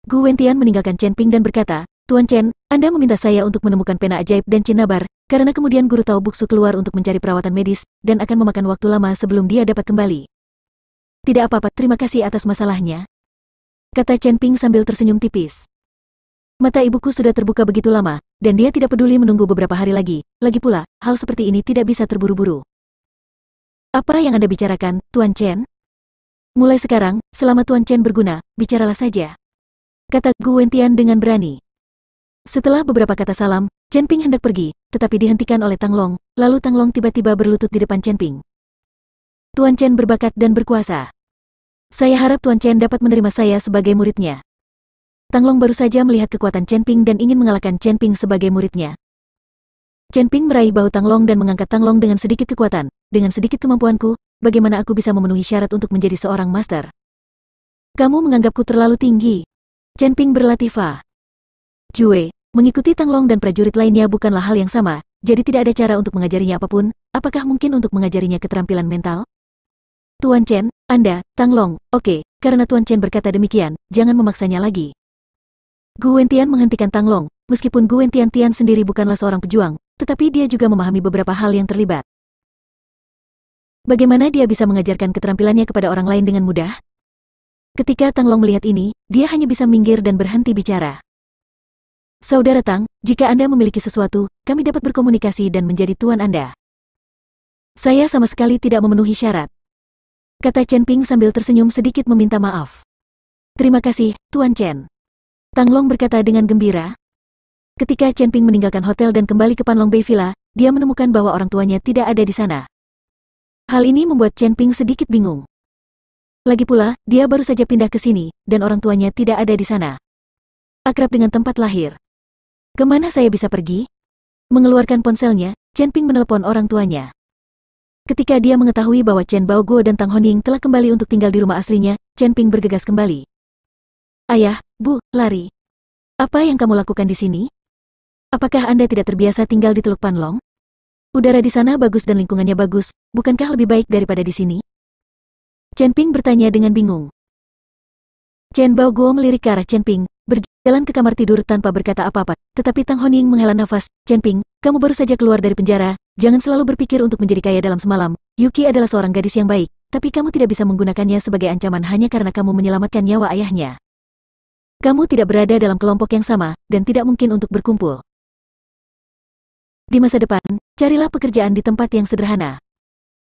Gu Wentian meninggalkan Chen Ping dan berkata, "Tuan Chen, Anda meminta saya untuk menemukan pena ajaib dan cinabar, karena kemudian guru Tao Buksu keluar untuk mencari perawatan medis, dan akan memakan waktu lama sebelum dia dapat kembali." "Tidak apa-apa, terima kasih atas masalahnya," kata Chen Ping sambil tersenyum tipis. "Mata ibuku sudah terbuka begitu lama, dan dia tidak peduli menunggu beberapa hari lagi. Lagi pula, hal seperti ini tidak bisa terburu-buru." "Apa yang Anda bicarakan, Tuan Chen?" "Mulai sekarang, selama Tuan Chen berguna, bicaralah saja," kata Gu Wentian dengan berani. Setelah beberapa kata salam, Chen Ping hendak pergi, tetapi dihentikan oleh Tang Long, lalu Tang Long tiba-tiba berlutut di depan Chen Ping. "Tuan Chen berbakat dan berkuasa. Saya harap Tuan Chen dapat menerima saya sebagai muridnya." Tang Long baru saja melihat kekuatan Chen Ping dan ingin mengalahkan Chen Ping sebagai muridnya. Chen Ping meraih bahu Tang Long dan mengangkat Tang Long dengan sedikit kekuatan. "Dengan sedikit kemampuanku, bagaimana aku bisa memenuhi syarat untuk menjadi seorang master? Kamu menganggapku terlalu tinggi." Chen Ping berlatifah. "Jue, mengikuti Tang Long dan prajurit lainnya bukanlah hal yang sama, jadi tidak ada cara untuk mengajarinya apapun. Apakah mungkin untuk mengajarinya keterampilan mental?" "Tuan Chen, Anda, Tang Long, oke, karena Tuan Chen berkata demikian, jangan memaksanya lagi." Gu Wentian menghentikan Tang Long, meskipun Gu Wentian sendiri bukanlah seorang pejuang, tetapi dia juga memahami beberapa hal yang terlibat. Bagaimana dia bisa mengajarkan keterampilannya kepada orang lain dengan mudah? Ketika Tang Long melihat ini, dia hanya bisa minggir dan berhenti bicara. "Saudara Tang, jika Anda memiliki sesuatu, kami dapat berkomunikasi dan menjadi tuan Anda." "Saya sama sekali tidak memenuhi syarat," kata Chen Ping sambil tersenyum sedikit meminta maaf. "Terima kasih, Tuan Chen," Tang Long berkata dengan gembira. Ketika Chen Ping meninggalkan hotel dan kembali ke Panlong Bay Villa, dia menemukan bahwa orang tuanya tidak ada di sana. Hal ini membuat Chen Ping sedikit bingung. Lagi pula, dia baru saja pindah ke sini, dan orang tuanya tidak ada di sana. Akrab dengan tempat lahir. "Kemana saya bisa pergi?" Mengeluarkan ponselnya, Chen Ping menelepon orang tuanya. Ketika dia mengetahui bahwa Chen Baoguo dan Tang Honying telah kembali untuk tinggal di rumah aslinya, Chen Ping bergegas kembali. "Ayah, Bu, lari. Apa yang kamu lakukan di sini? Apakah Anda tidak terbiasa tinggal di Teluk Panlong? Udara di sana bagus dan lingkungannya bagus, bukankah lebih baik daripada di sini?" Chen Ping bertanya dengan bingung. Chen Baoguo melirik ke arah Chen Ping, berjalan ke kamar tidur tanpa berkata apa-apa, tetapi Tang Honying menghela nafas. "Chen Ping, kamu baru saja keluar dari penjara, jangan selalu berpikir untuk menjadi kaya dalam semalam. Yuki adalah seorang gadis yang baik, tapi kamu tidak bisa menggunakannya sebagai ancaman hanya karena kamu menyelamatkan nyawa ayahnya. Kamu tidak berada dalam kelompok yang sama, dan tidak mungkin untuk berkumpul. Di masa depan, carilah pekerjaan di tempat yang sederhana.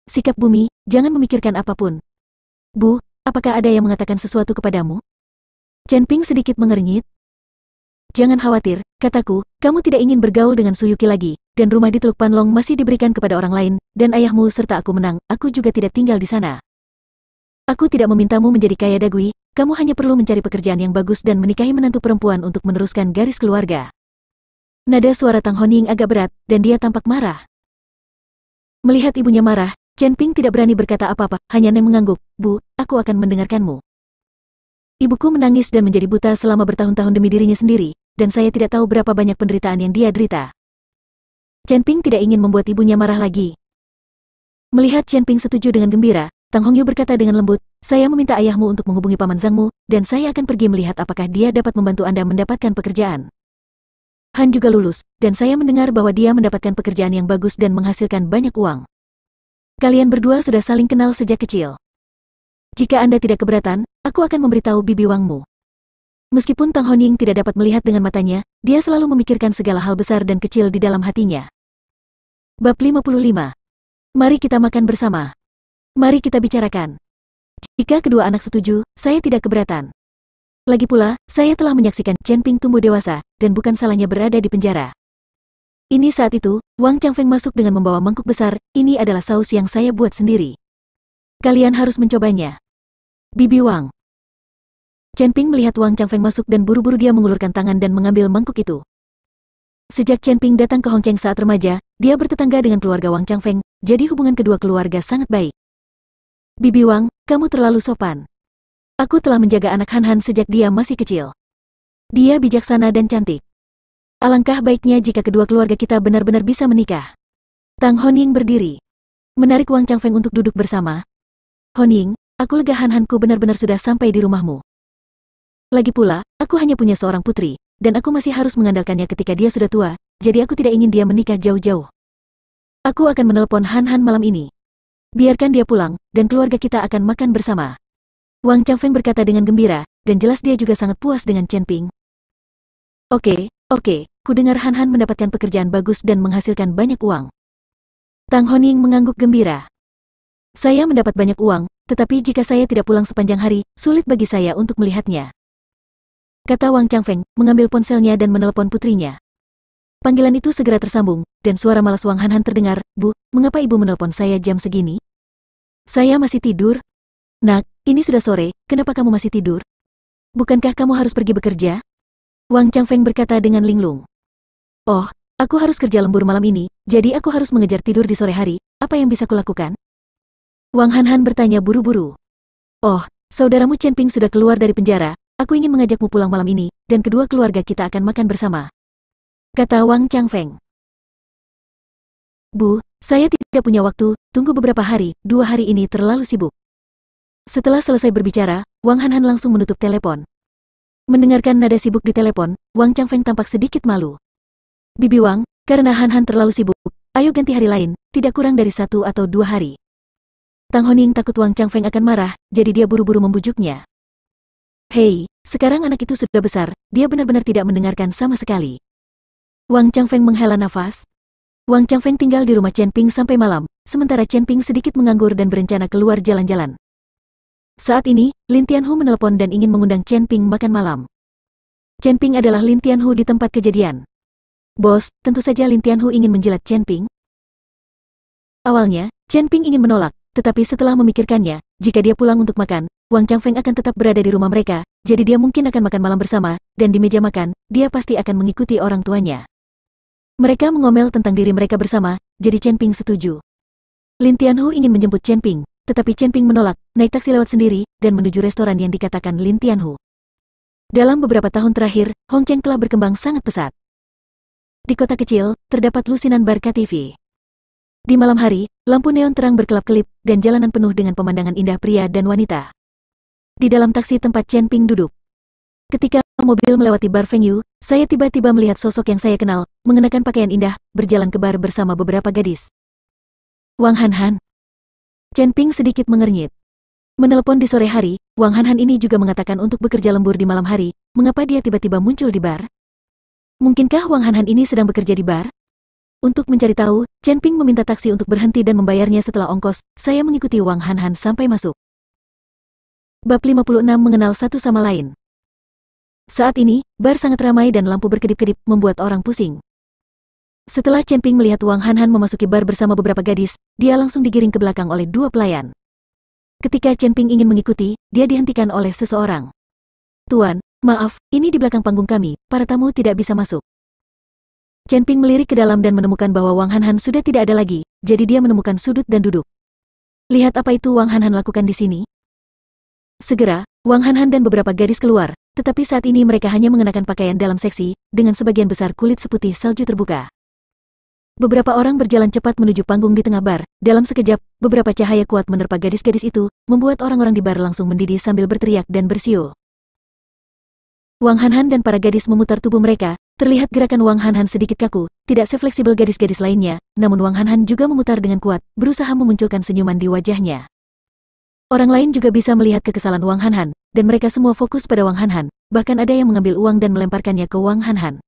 Sikap bumi, jangan memikirkan apapun." "Bu, apakah ada yang mengatakan sesuatu kepadamu?" Chen Ping sedikit mengernyit. "Jangan khawatir, kataku, kamu tidak ingin bergaul dengan Suyuki lagi, dan rumah di Teluk Panlong masih diberikan kepada orang lain, dan ayahmu serta aku menang, aku juga tidak tinggal di sana. Aku tidak memintamu menjadi kaya dagui, kamu hanya perlu mencari pekerjaan yang bagus dan menikahi menantu perempuan untuk meneruskan garis keluarga. Nada suara Tang Honying agak berat, dan dia tampak marah. Melihat ibunya marah, Chen Ping tidak berani berkata apa-apa, hanya mengangguk. Bu, aku akan mendengarkanmu. Ibuku menangis dan menjadi buta selama bertahun-tahun demi dirinya sendiri, dan saya tidak tahu berapa banyak penderitaan yang dia derita. Chen Ping tidak ingin membuat ibunya marah lagi. Melihat Chen Ping setuju dengan gembira, Tang Hongyu berkata dengan lembut, saya meminta ayahmu untuk menghubungi paman Zhangmu, dan saya akan pergi melihat apakah dia dapat membantu Anda mendapatkan pekerjaan. Han juga lulus, dan saya mendengar bahwa dia mendapatkan pekerjaan yang bagus dan menghasilkan banyak uang. Kalian berdua sudah saling kenal sejak kecil. Jika Anda tidak keberatan, aku akan memberitahu bibi Wangmu. Meskipun Tang Honying tidak dapat melihat dengan matanya, dia selalu memikirkan segala hal besar dan kecil di dalam hatinya. Bab 55. Mari kita makan bersama. Mari kita bicarakan. Jika kedua anak setuju, saya tidak keberatan. Lagi pula, saya telah menyaksikan Chen Ping tumbuh dewasa, dan bukan salahnya berada di penjara. Ini saat itu, Wang Changfeng masuk dengan membawa mangkuk besar, ini adalah saus yang saya buat sendiri. Kalian harus mencobanya. Bibi Wang. Chen Ping melihat Wang Changfeng masuk dan buru-buru dia mengulurkan tangan dan mengambil mangkuk itu. Sejak Chen Ping datang ke Hongcheng saat remaja, dia bertetangga dengan keluarga Wang Changfeng, jadi hubungan kedua keluarga sangat baik. Bibi Wang, kamu terlalu sopan. Aku telah menjaga anak Han sejak dia masih kecil. Dia bijaksana dan cantik. Alangkah baiknya jika kedua keluarga kita benar-benar bisa menikah. Tang Honying berdiri, menarik Wang Changfeng untuk duduk bersama. Honying, aku lega Han-hanku benar-benar sudah sampai di rumahmu. Lagi pula, aku hanya punya seorang putri, dan aku masih harus mengandalkannya ketika dia sudah tua, jadi aku tidak ingin dia menikah jauh-jauh. Aku akan menelpon Han malam ini. Biarkan dia pulang, dan keluarga kita akan makan bersama. Wang Changfeng berkata dengan gembira, dan jelas dia juga sangat puas dengan Chen Ping. Oke, ku dengar Han mendapatkan pekerjaan bagus dan menghasilkan banyak uang. Tang Honying mengangguk gembira. Saya mendapat banyak uang, tetapi jika saya tidak pulang sepanjang hari, sulit bagi saya untuk melihatnya. Kata Wang Changfeng, mengambil ponselnya dan menelpon putrinya. Panggilan itu segera tersambung, dan suara malas Wang Han terdengar, Bu, mengapa ibu menelpon saya jam segini? Saya masih tidur. Nak, ini sudah sore, kenapa kamu masih tidur? Bukankah kamu harus pergi bekerja? Wang Changfeng berkata dengan linglung. Oh, aku harus kerja lembur malam ini, jadi aku harus mengejar tidur di sore hari, apa yang bisa kulakukan? Wang Han bertanya buru-buru. Oh, saudaramu Chen Ping sudah keluar dari penjara, aku ingin mengajakmu pulang malam ini, dan kedua keluarga kita akan makan bersama. Kata Wang Changfeng. Bu, saya tidak punya waktu, tunggu beberapa hari, 2 hari ini terlalu sibuk. Setelah selesai berbicara, Wang Han langsung menutup telepon. Mendengarkan nada sibuk di telepon, Wang Changfeng tampak sedikit malu. Bibi Wang, karena Han terlalu sibuk, ayo ganti hari lain, tidak kurang dari 1 atau 2 hari. Tang Honying takut Wang Changfeng akan marah, jadi dia buru-buru membujuknya. Hei, sekarang anak itu sudah besar, dia benar-benar tidak mendengarkan sama sekali. Wang Changfeng menghela nafas. Wang Changfeng tinggal di rumah Chen Ping sampai malam, sementara Chen Ping sedikit menganggur dan berencana keluar jalan-jalan. Saat ini, Lin Tianhu menelpon dan ingin mengundang Chen Ping makan malam. Chen Ping adalah Lin Tianhu di tempat kejadian. Bos, tentu saja Lin Tianhu ingin menjilat Chen Ping. Awalnya, Chen Ping ingin menolak, tetapi setelah memikirkannya, jika dia pulang untuk makan, Wang Changfeng akan tetap berada di rumah mereka, jadi dia mungkin akan makan malam bersama, dan di meja makan, dia pasti akan mengikuti orang tuanya. Mereka mengomel tentang diri mereka bersama, jadi Chen Ping setuju. Lin Tianhu ingin menjemput Chen Ping, tetapi Chen Ping menolak, naik taksi lewat sendiri, dan menuju restoran yang dikatakan Lin Tianhu. Dalam beberapa tahun terakhir, Hongcheng telah berkembang sangat pesat. Di kota kecil, terdapat lusinan bar KTV. Di malam hari, lampu neon terang berkelap-kelip, dan jalanan penuh dengan pemandangan indah pria dan wanita. Di dalam taksi tempat Chen Ping duduk. Ketika mobil melewati bar venue, saya tiba-tiba melihat sosok yang saya kenal, mengenakan pakaian indah, berjalan ke bar bersama beberapa gadis. Wang Han. Chen Ping sedikit mengernyit. Menelepon di sore hari, Wang Han ini juga mengatakan untuk bekerja lembur di malam hari, mengapa dia tiba-tiba muncul di bar? Mungkinkah Wang Han ini sedang bekerja di bar? Untuk mencari tahu, Chen Ping meminta taksi untuk berhenti dan membayarnya setelah ongkos, saya mengikuti Wang Han sampai masuk. Bab 56 mengenal satu sama lain. Saat ini, bar sangat ramai dan lampu berkedip-kedip membuat orang pusing. Setelah Chen Ping melihat Wang Han memasuki bar bersama beberapa gadis, dia langsung digiring ke belakang oleh 2 pelayan. Ketika Chen Ping ingin mengikuti, dia dihentikan oleh seseorang. Tuan, maaf, ini di belakang panggung kami, para tamu tidak bisa masuk. Chen Ping melirik ke dalam dan menemukan bahwa Wang Hanhan sudah tidak ada lagi, jadi dia menemukan sudut dan duduk. Lihat apa itu Wang Hanhan lakukan di sini. Segera, Wang Hanhan dan beberapa gadis keluar, tetapi saat ini mereka hanya mengenakan pakaian dalam seksi, dengan sebagian besar kulit seputih salju terbuka. Beberapa orang berjalan cepat menuju panggung di tengah bar. Dalam sekejap, beberapa cahaya kuat menerpa gadis-gadis itu, membuat orang-orang di bar langsung mendidih sambil berteriak dan bersiul. Wang Hanhan dan para gadis memutar tubuh mereka. Terlihat gerakan Wang Hanhan sedikit kaku, tidak sefleksibel gadis-gadis lainnya, namun Wang Hanhan juga memutar dengan kuat, berusaha memunculkan senyuman di wajahnya. Orang lain juga bisa melihat kekesalan Wang Hanhan, dan mereka semua fokus pada Wang Hanhan, bahkan ada yang mengambil uang dan melemparkannya ke Wang Hanhan.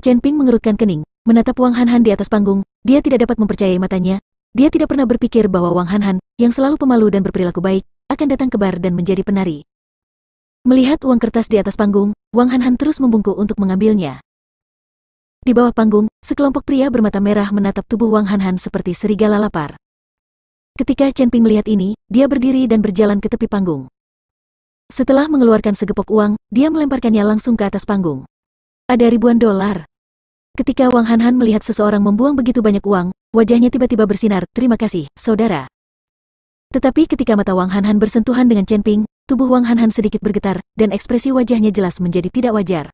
Chen Ping mengerutkan kening, menatap Wang Hanhan di atas panggung. Dia tidak dapat mempercayai matanya. Dia tidak pernah berpikir bahwa Wang Hanhan, yang selalu pemalu dan berperilaku baik, akan datang ke bar dan menjadi penari. Melihat uang kertas di atas panggung, Wang Hanhan terus membungkuk untuk mengambilnya. Di bawah panggung, sekelompok pria bermata merah menatap tubuh Wang Hanhan seperti serigala lapar. Ketika Chen Ping melihat ini, dia berdiri dan berjalan ke tepi panggung. Setelah mengeluarkan segepok uang, dia melemparkannya langsung ke atas panggung. Ada ribuan dolar. Ketika Wang Hanhan melihat seseorang membuang begitu banyak uang, wajahnya tiba-tiba bersinar, "Terima kasih, saudara." Tetapi ketika mata Wang Hanhan bersentuhan dengan Chen Ping, tubuh Wang Hanhan sedikit bergetar, dan ekspresi wajahnya jelas menjadi tidak wajar.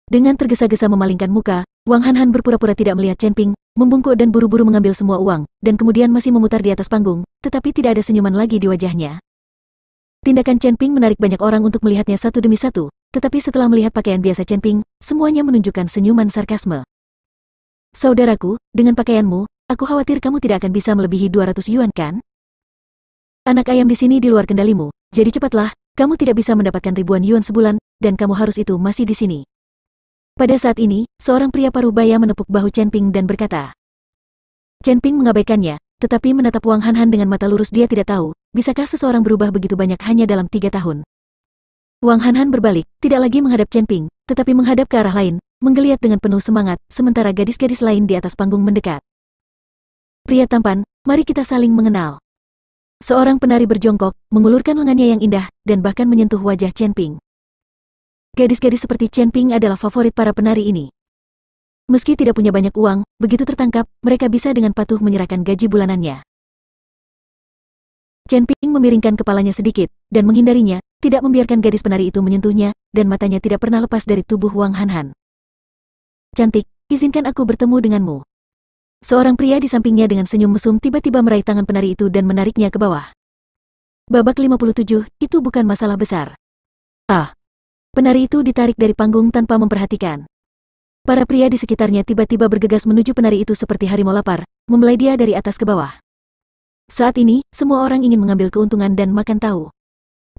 Dengan tergesa-gesa memalingkan muka, Wang Hanhan berpura-pura tidak melihat Chen Ping, membungkuk dan buru-buru mengambil semua uang, dan kemudian masih memutar di atas panggung, tetapi tidak ada senyuman lagi di wajahnya. Tindakan Chen Ping menarik banyak orang untuk melihatnya satu demi satu, tetapi setelah melihat pakaian biasa Chen Ping, semuanya menunjukkan senyuman sarkasme. "Saudaraku, dengan pakaianmu, aku khawatir kamu tidak akan bisa melebihi 200 yuan kan? Anak ayam di sini di luar kendalimu, jadi cepatlah, kamu tidak bisa mendapatkan ribuan yuan sebulan, dan kamu harus itu masih di sini." Pada saat ini, seorang pria parubaya menepuk bahu Chen Ping dan berkata. Chen Ping mengabaikannya, tetapi menatap Wang Hanhan dengan mata lurus. Dia tidak tahu, bisakah seseorang berubah begitu banyak hanya dalam 3 tahun. Wang Hanhan berbalik, tidak lagi menghadap Chen Ping, tetapi menghadap ke arah lain, menggeliat dengan penuh semangat, sementara gadis-gadis lain di atas panggung mendekat. "Pria tampan, mari kita saling mengenal." Seorang penari berjongkok, mengulurkan lengannya yang indah, dan bahkan menyentuh wajah Chen Ping. Gadis-gadis seperti Chen Ping adalah favorit para penari ini. Meski tidak punya banyak uang, begitu tertangkap, mereka bisa dengan patuh menyerahkan gaji bulanannya. Chen Ping memiringkan kepalanya sedikit, dan menghindarinya, tidak membiarkan gadis penari itu menyentuhnya, dan matanya tidak pernah lepas dari tubuh Wang Hanhan. "Cantik, izinkan aku bertemu denganmu." Seorang pria di sampingnya dengan senyum mesum tiba-tiba meraih tangan penari itu dan menariknya ke bawah. Babak 57, itu bukan masalah besar. "Ah." Penari itu ditarik dari panggung tanpa memperhatikan. Para pria di sekitarnya tiba-tiba bergegas menuju penari itu seperti harimau lapar, membelai dia dari atas ke bawah. Saat ini, semua orang ingin mengambil keuntungan dan makan tahu.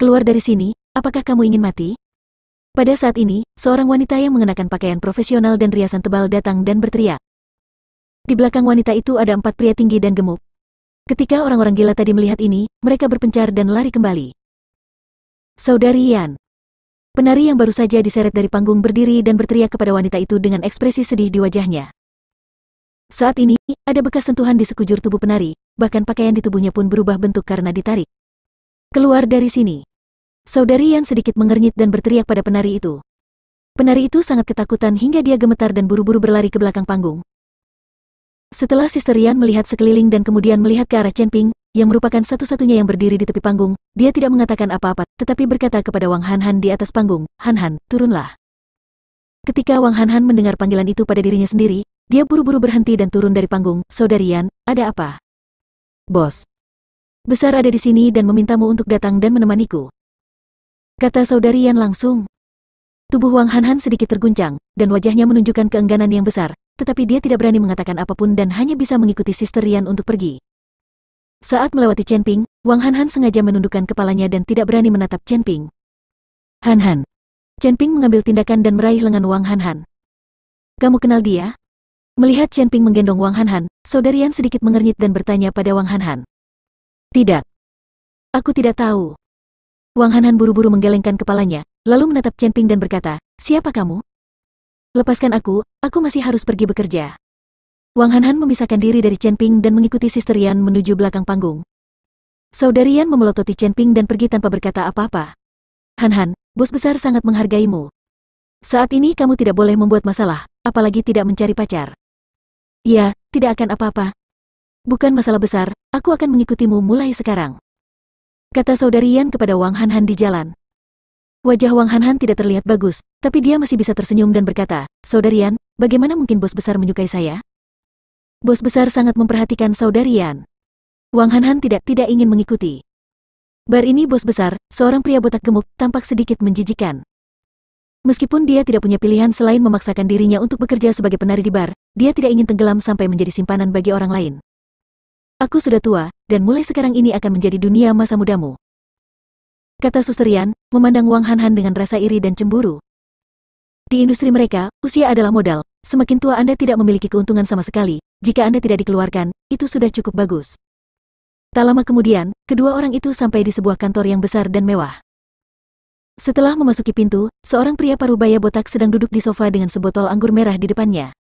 "Keluar dari sini, apakah kamu ingin mati?" Pada saat ini, seorang wanita yang mengenakan pakaian profesional dan riasan tebal datang dan berteriak. Di belakang wanita itu ada 4 pria tinggi dan gemuk. Ketika orang-orang gila tadi melihat ini, mereka berpencar dan lari kembali. "Saudari Yan." Penari yang baru saja diseret dari panggung berdiri dan berteriak kepada wanita itu dengan ekspresi sedih di wajahnya. Saat ini, ada bekas sentuhan di sekujur tubuh penari, bahkan pakaian di tubuhnya pun berubah bentuk karena ditarik. "Keluar dari sini." Saudari Yan sedikit mengernyit dan berteriak pada penari itu. Penari itu sangat ketakutan hingga dia gemetar dan buru-buru berlari ke belakang panggung. Setelah Sister Yan melihat sekeliling dan kemudian melihat ke arah Chen Ping, yang merupakan satu-satunya yang berdiri di tepi panggung, dia tidak mengatakan apa-apa, tetapi berkata kepada Wang Hanhan di atas panggung, "Hanhan, turunlah." Ketika Wang Hanhan mendengar panggilan itu pada dirinya sendiri, dia buru-buru berhenti dan turun dari panggung. "Saudari Yan, ada apa?" "Bos besar ada di sini dan memintamu untuk datang dan menemaniku," kata Saudari Yan langsung. Tubuh Wang Hanhan sedikit terguncang, dan wajahnya menunjukkan keengganan yang besar, tetapi dia tidak berani mengatakan apapun dan hanya bisa mengikuti Sister Yan untuk pergi. Saat melewati Chen Ping, Wang Hanhan sengaja menundukkan kepalanya dan tidak berani menatap Chen Ping. "Hanhan." Chen Ping mengambil tindakan dan meraih lengan Wang Hanhan. "Kamu kenal dia?" Melihat Chen Ping menggendong Wang Hanhan, Saudari Yan sedikit mengernyit dan bertanya pada Wang Hanhan. "Tidak. Aku tidak tahu." Wang Hanhan buru-buru menggelengkan kepalanya, lalu menatap Chen Ping dan berkata, "Siapa kamu? Lepaskan aku masih harus pergi bekerja." Wang Hanhan memisahkan diri dari Chen Ping dan mengikuti Sister Yan menuju belakang panggung. Saudarian memelototi Chen Ping dan pergi tanpa berkata apa-apa. Han, bos besar sangat menghargaimu. Saat ini kamu tidak boleh membuat masalah, apalagi tidak mencari pacar. Ya, tidak akan apa-apa. Bukan masalah besar, aku akan mengikutimu mulai sekarang. Kata Saudarian kepada Wang Han di jalan. Wajah Wang Han tidak terlihat bagus, tapi dia masih bisa tersenyum dan berkata, Saudarian, bagaimana mungkin bos besar menyukai saya? Bos besar sangat memperhatikan Saudarian. Wang Han tidak ingin mengikuti. Bar ini bos besar, seorang pria botak gemuk, tampak sedikit menjijikan. Meskipun dia tidak punya pilihan selain memaksakan dirinya untuk bekerja sebagai penari di bar, dia tidak ingin tenggelam sampai menjadi simpanan bagi orang lain. Aku sudah tua, dan mulai sekarang ini akan menjadi dunia masa mudamu. Kata Susterian, memandang Wang Han dengan rasa iri dan cemburu. Di industri mereka, usia adalah modal, semakin tua Anda tidak memiliki keuntungan sama sekali, jika Anda tidak dikeluarkan, itu sudah cukup bagus. Tak lama kemudian, kedua orang itu sampai di sebuah kantor yang besar dan mewah. Setelah memasuki pintu, seorang pria parubaya botak sedang duduk di sofa dengan sebotol anggur merah di depannya.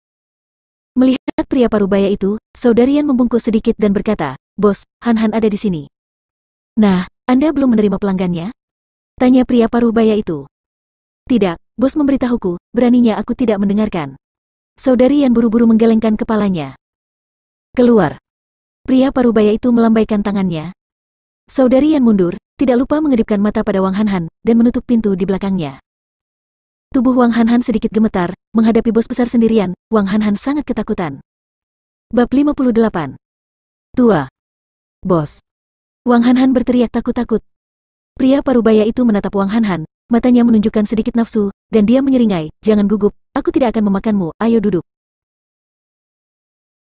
Melihat pria parubaya itu, Saudarian membungkuk sedikit dan berkata, Bos, Han ada di sini. Nah, Anda belum menerima pelanggannya? Tanya pria parubaya itu. Tidak, bos memberitahuku, beraninya aku tidak mendengarkan. Saudarian buru-buru menggelengkan kepalanya. Keluar. Pria parubaya itu melambaikan tangannya. Saudarian mundur, tidak lupa mengedipkan mata pada Wang Han dan menutup pintu di belakangnya. Tubuh Wang Han sedikit gemetar, menghadapi bos besar sendirian, Wang Han sangat ketakutan. Bab 58. Tua. Bos. Wang Han berteriak takut-takut. Pria parubaya itu menatap Wang Han, matanya menunjukkan sedikit nafsu, dan dia menyeringai, jangan gugup, aku tidak akan memakanmu, ayo duduk.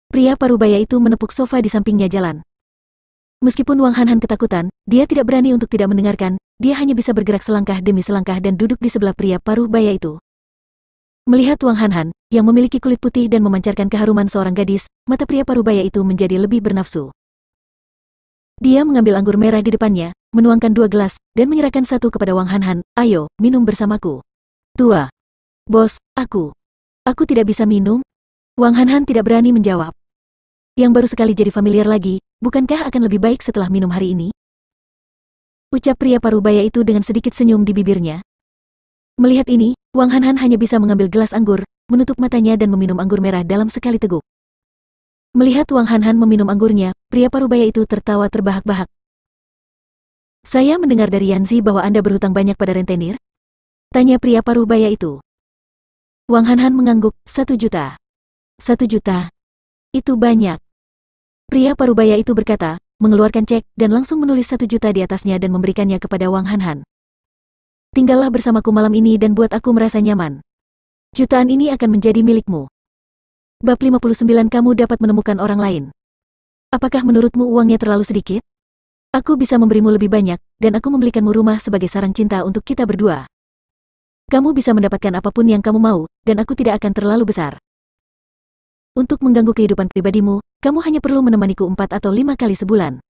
Pria parubaya itu menepuk sofa di sampingnya jalan. Meskipun Wang Han ketakutan, dia tidak berani untuk tidak mendengarkan, dia hanya bisa bergerak selangkah demi selangkah dan duduk di sebelah pria parubaya itu. Melihat Wang Han, yang memiliki kulit putih dan memancarkan keharuman seorang gadis, mata pria parubaya itu menjadi lebih bernafsu. Dia mengambil anggur merah di depannya, menuangkan 2 gelas, dan menyerahkan satu kepada Wang Han, ayo, minum bersamaku. Tua. Bos, aku tidak bisa minum? Wang Han tidak berani menjawab. Yang baru sekali jadi familiar lagi, bukankah akan lebih baik setelah minum hari ini? Ucap pria parubaya itu dengan sedikit senyum di bibirnya. Melihat ini, Wang Han hanya bisa mengambil gelas anggur, menutup matanya dan meminum anggur merah dalam sekali teguk. Melihat Wang Han meminum anggurnya, pria parubaya itu tertawa terbahak-bahak. Saya mendengar dari Yanzi bahwa Anda berhutang banyak pada rentenir? Tanya pria parubaya itu. Wang Han mengangguk, 1 juta. 1 juta. Itu banyak. Pria parubaya itu berkata, mengeluarkan cek, dan langsung menulis 1 juta di atasnya dan memberikannya kepada Wang Han. Tinggallah bersamaku malam ini dan buat aku merasa nyaman. Jutaan ini akan menjadi milikmu. Bab 59 kamu dapat menemukan orang lain. Apakah menurutmu uangnya terlalu sedikit? Aku bisa memberimu lebih banyak, dan aku membelikanmu rumah sebagai sarang cinta untuk kita berdua. Kamu bisa mendapatkan apapun yang kamu mau, dan aku tidak akan terlalu besar. Untuk mengganggu kehidupan pribadimu, kamu hanya perlu menemaniku 4 atau 5 kali sebulan.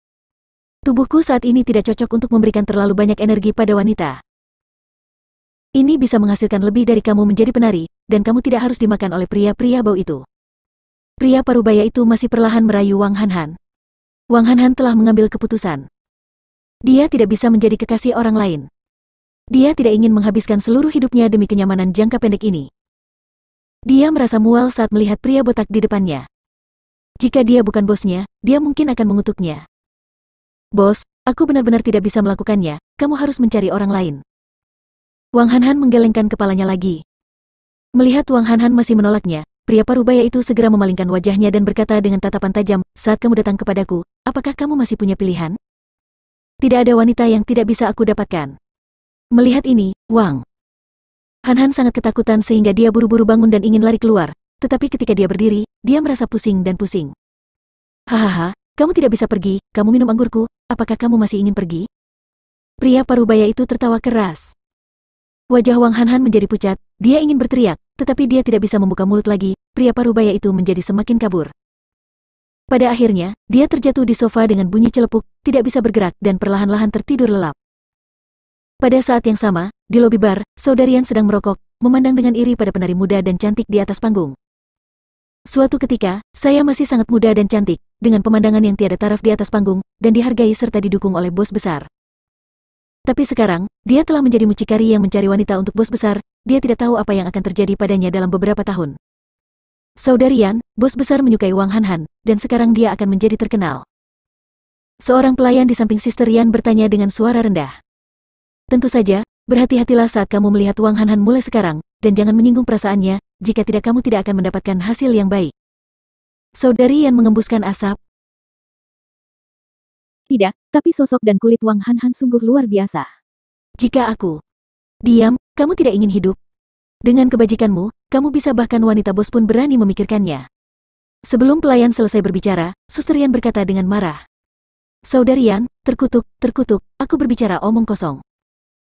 Tubuhku saat ini tidak cocok untuk memberikan terlalu banyak energi pada wanita. Ini bisa menghasilkan lebih dari kamu menjadi penari, dan kamu tidak harus dimakan oleh pria-pria bau itu. Pria parubaya itu masih perlahan merayu Wang Han. Wang Han telah mengambil keputusan. Dia tidak bisa menjadi kekasih orang lain. Dia tidak ingin menghabiskan seluruh hidupnya demi kenyamanan jangka pendek ini. Dia merasa mual saat melihat pria botak di depannya. Jika dia bukan bosnya, dia mungkin akan mengutuknya. Bos, aku benar-benar tidak bisa melakukannya, kamu harus mencari orang lain. Wang Han menggelengkan kepalanya lagi. Melihat Wang Han masih menolaknya, pria parubaya itu segera memalingkan wajahnya dan berkata dengan tatapan tajam, saat kamu datang kepadaku, apakah kamu masih punya pilihan? Tidak ada wanita yang tidak bisa aku dapatkan. Melihat ini, Wang Han sangat ketakutan sehingga dia buru-buru bangun dan ingin lari keluar, tetapi ketika dia berdiri, dia merasa pusing dan pusing. Hahaha, kamu tidak bisa pergi, kamu minum anggurku, apakah kamu masih ingin pergi? Pria parubaya itu tertawa keras. Wajah Wang Han menjadi pucat, dia ingin berteriak, tetapi dia tidak bisa membuka mulut lagi, pria parubaya itu menjadi semakin kabur. Pada akhirnya, dia terjatuh di sofa dengan bunyi celepuk, tidak bisa bergerak dan perlahan-lahan tertidur lelap. Pada saat yang sama, di lobi bar, Saudarian sedang merokok, memandang dengan iri pada penari muda dan cantik di atas panggung. Suatu ketika, saya masih sangat muda dan cantik, dengan pemandangan yang tiada taraf di atas panggung, dan dihargai serta didukung oleh bos besar. Tapi sekarang, dia telah menjadi mucikari yang mencari wanita untuk bos besar, dia tidak tahu apa yang akan terjadi padanya dalam beberapa tahun. Saudari Yan, bos besar menyukai Wang Hanhan, dan sekarang dia akan menjadi terkenal. Seorang pelayan di samping Sister Yan bertanya dengan suara rendah. Tentu saja, berhati-hatilah saat kamu melihat Wang Hanhan mulai sekarang, dan jangan menyinggung perasaannya, jika tidak kamu tidak akan mendapatkan hasil yang baik. Saudari Yan mengembuskan asap. Tidak, tapi sosok dan kulit Wang Hanhan sungguh luar biasa. Jika aku diam, kamu tidak ingin hidup. Dengan kebajikanmu, kamu bisa bahkan wanita bos pun berani memikirkannya. Sebelum pelayan selesai berbicara, Suster Yan berkata dengan marah. Saudari Yan, terkutuk, aku berbicara omong kosong.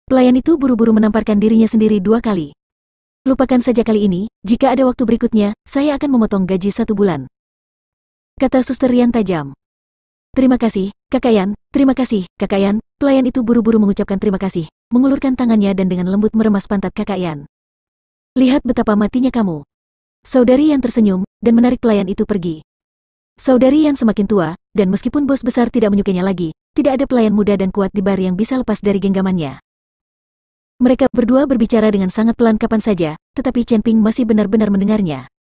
Pelayan itu buru-buru menamparkan dirinya sendiri 2 kali. Lupakan saja kali ini, jika ada waktu berikutnya, saya akan memotong gaji 1 bulan. Kata Suster Yan tajam. Terima kasih, Kakak Yan, terima kasih, Kakak Yan. Pelayan itu buru-buru mengucapkan terima kasih, mengulurkan tangannya dan dengan lembut meremas pantat Kakak Yan. Lihat betapa matinya kamu. Saudari Yan tersenyum, dan menarik pelayan itu pergi. Saudari Yan semakin tua, dan meskipun bos besar tidak menyukainya lagi, tidak ada pelayan muda dan kuat di bar yang bisa lepas dari genggamannya. Mereka berdua berbicara dengan sangat pelan kapan saja, tetapi Chen Ping masih benar-benar mendengarnya.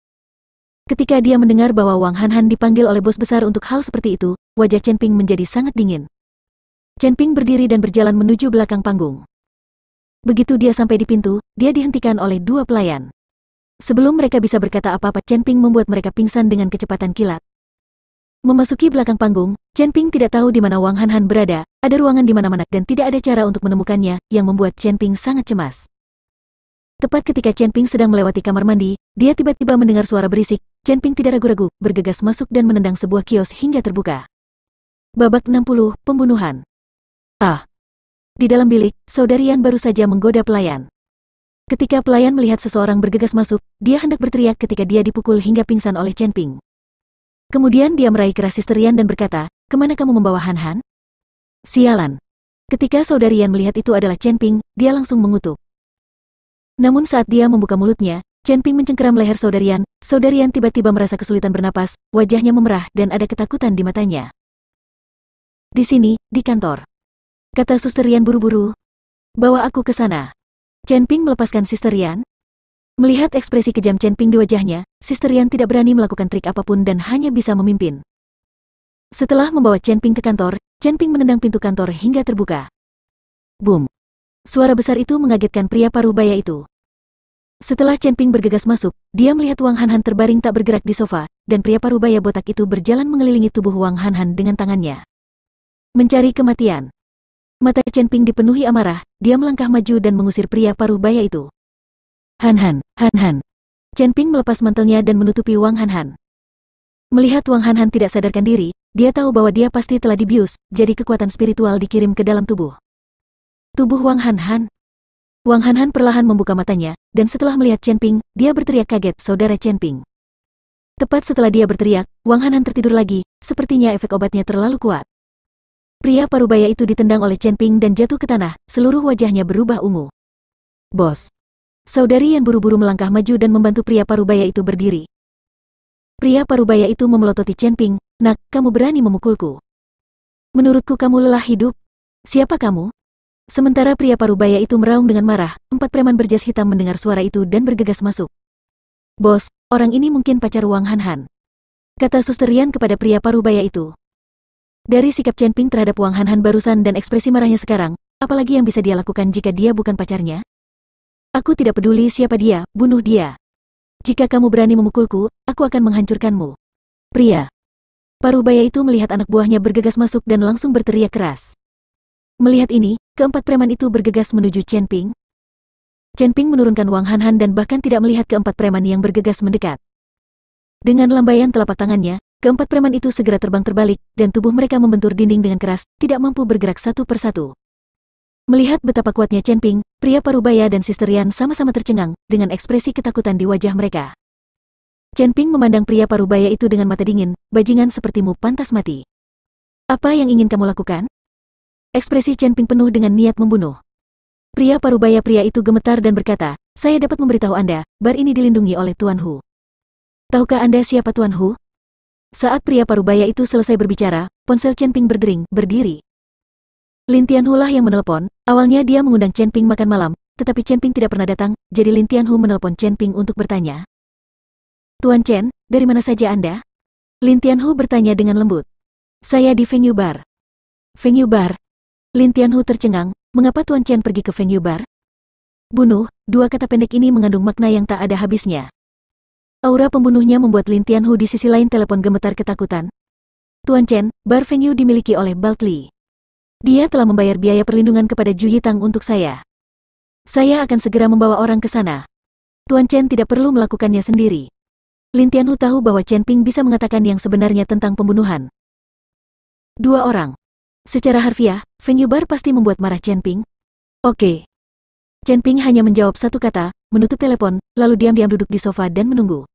Ketika dia mendengar bahwa Wang Hanhan dipanggil oleh bos besar untuk hal seperti itu, wajah Chen Ping menjadi sangat dingin. Chen Ping berdiri dan berjalan menuju belakang panggung. Begitu dia sampai di pintu, dia dihentikan oleh 2 pelayan. Sebelum mereka bisa berkata apa-apa, Chen Ping membuat mereka pingsan dengan kecepatan kilat. Memasuki belakang panggung, Chen Ping tidak tahu di mana Wang Hanhan berada, ada ruangan di mana-mana dan tidak ada cara untuk menemukannya, yang membuat Chen Ping sangat cemas. Tepat ketika Chen Ping sedang melewati kamar mandi, dia tiba-tiba mendengar suara berisik. Chen Ping tidak ragu-ragu, bergegas masuk dan menendang sebuah kios hingga terbuka. Babak 60, pembunuhan. Di dalam bilik, Saudari Yan baru saja menggoda pelayan. Ketika pelayan melihat seseorang bergegas masuk, dia hendak berteriak ketika dia dipukul hingga pingsan oleh Chen Ping. Kemudian dia meraih keras Sister Yan dan berkata, "Kemana kamu membawa Hanhan?" Sialan. Ketika Saudari Yan melihat itu adalah Chen Ping, dia langsung mengutuk. Namun saat dia membuka mulutnya, Chen Ping mencengkeram leher Saudari Yan. Saudari Yan tiba-tiba merasa kesulitan bernapas, wajahnya memerah dan ada ketakutan di matanya. "Di sini, di kantor," kata Suster Yan buru-buru. "Bawa aku ke sana." Chen Ping melepaskan Sister Yan. Melihat ekspresi kejam Chen Ping di wajahnya, Sister Yan tidak berani melakukan trik apapun dan hanya bisa memimpin. Setelah membawa Chen Ping ke kantor, Chen Ping menendang pintu kantor hingga terbuka. Boom! Suara besar itu mengagetkan pria parubaya itu. Setelah Chen Ping bergegas masuk, dia melihat Wang Hanhan terbaring tak bergerak di sofa, dan pria parubaya botak itu berjalan mengelilingi tubuh Wang Hanhan dengan tangannya. Mencari kematian. Mata Chen Ping dipenuhi amarah, dia melangkah maju dan mengusir pria parubaya itu. Hanhan. Chen Ping melepas mantelnya dan menutupi Wang Hanhan. Melihat Wang Hanhan tidak sadarkan diri, dia tahu bahwa dia pasti telah dibius, jadi kekuatan spiritual dikirim ke dalam tubuh. Tubuh Wang Hanhan. Wang Hanhan perlahan membuka matanya, dan setelah melihat Chen Ping, dia berteriak kaget, "Saudara Chen Ping." Tepat setelah dia berteriak, Wang Hanhan tertidur lagi, sepertinya efek obatnya terlalu kuat. Pria parubaya itu ditendang oleh Chen Ping dan jatuh ke tanah, seluruh wajahnya berubah ungu. "Bos." Saudari Yan buru-buru melangkah maju dan membantu pria parubaya itu berdiri. Pria parubaya itu memelototi Chen Ping, "Nak, kamu berani memukulku. Menurutku kamu lelah hidup. Siapa kamu?" Sementara pria parubaya itu meraung dengan marah, 4 preman berjas hitam mendengar suara itu dan bergegas masuk. "Bos, orang ini mungkin pacar Wang Hanhan," kata Suster Yan kepada pria parubaya itu. Dari sikap Chen Ping terhadap Wang Hanhan barusan dan ekspresi marahnya sekarang, apalagi yang bisa dia lakukan jika dia bukan pacarnya? "Aku tidak peduli siapa dia, bunuh dia. Jika kamu berani memukulku, aku akan menghancurkanmu." Pria parubaya itu melihat anak buahnya bergegas masuk dan langsung berteriak keras. Melihat ini, keempat preman itu bergegas menuju Chen Ping. Chen Ping menurunkan Wang Hanhan dan bahkan tidak melihat keempat preman yang bergegas mendekat. Dengan lambaian telapak tangannya, keempat preman itu segera terbang terbalik, dan tubuh mereka membentur dinding dengan keras, tidak mampu bergerak satu persatu. Melihat betapa kuatnya Chen Ping, pria parubaya dan Sister Yan sama-sama tercengang, dengan ekspresi ketakutan di wajah mereka. Chen Ping memandang pria parubaya itu dengan mata dingin, "Bajingan sepertimu pantas mati. Apa yang ingin kamu lakukan?" Ekspresi Chen Ping penuh dengan niat membunuh. Pria parubaya itu gemetar dan berkata, "Saya dapat memberitahu Anda, bar ini dilindungi oleh Tuan Hu. Tahukah Anda siapa Tuan Hu? Saat pria parubaya itu selesai berbicara, ponsel Chen Ping berdering, berdiri. Lin Tianhu lah yang menelpon. Awalnya dia mengundang Chen Ping makan malam, tetapi Chen Ping tidak pernah datang, jadi Lin Tianhu menelpon Chen Ping untuk bertanya. Tuan Chen, dari mana saja Anda? Lin Tianhu bertanya dengan lembut. Saya di Fengyu Bar. Fengyu Bar? Lin Tianhu tercengang, mengapa Tuan Chen pergi ke Fengyu Bar? Bunuh, dua kata pendek ini mengandung makna yang tak ada habisnya. Aura pembunuhnya membuat Lin Tianhu di sisi lain telepon gemetar ketakutan. Tuan Chen, Bar Fengyu dimiliki oleh Balk Li. Dia telah membayar biaya perlindungan kepada Ju Yitang untuk saya. Saya akan segera membawa orang ke sana. Tuan Chen tidak perlu melakukannya sendiri. Lin Tianhu tahu bahwa Chen Ping bisa mengatakan yang sebenarnya tentang pembunuhan. Dua orang. Secara harfiah, Fengyu Bar pasti membuat marah Chen Ping. Oke. Chen Ping hanya menjawab satu kata, menutup telepon, lalu diam-diam duduk di sofa dan menunggu.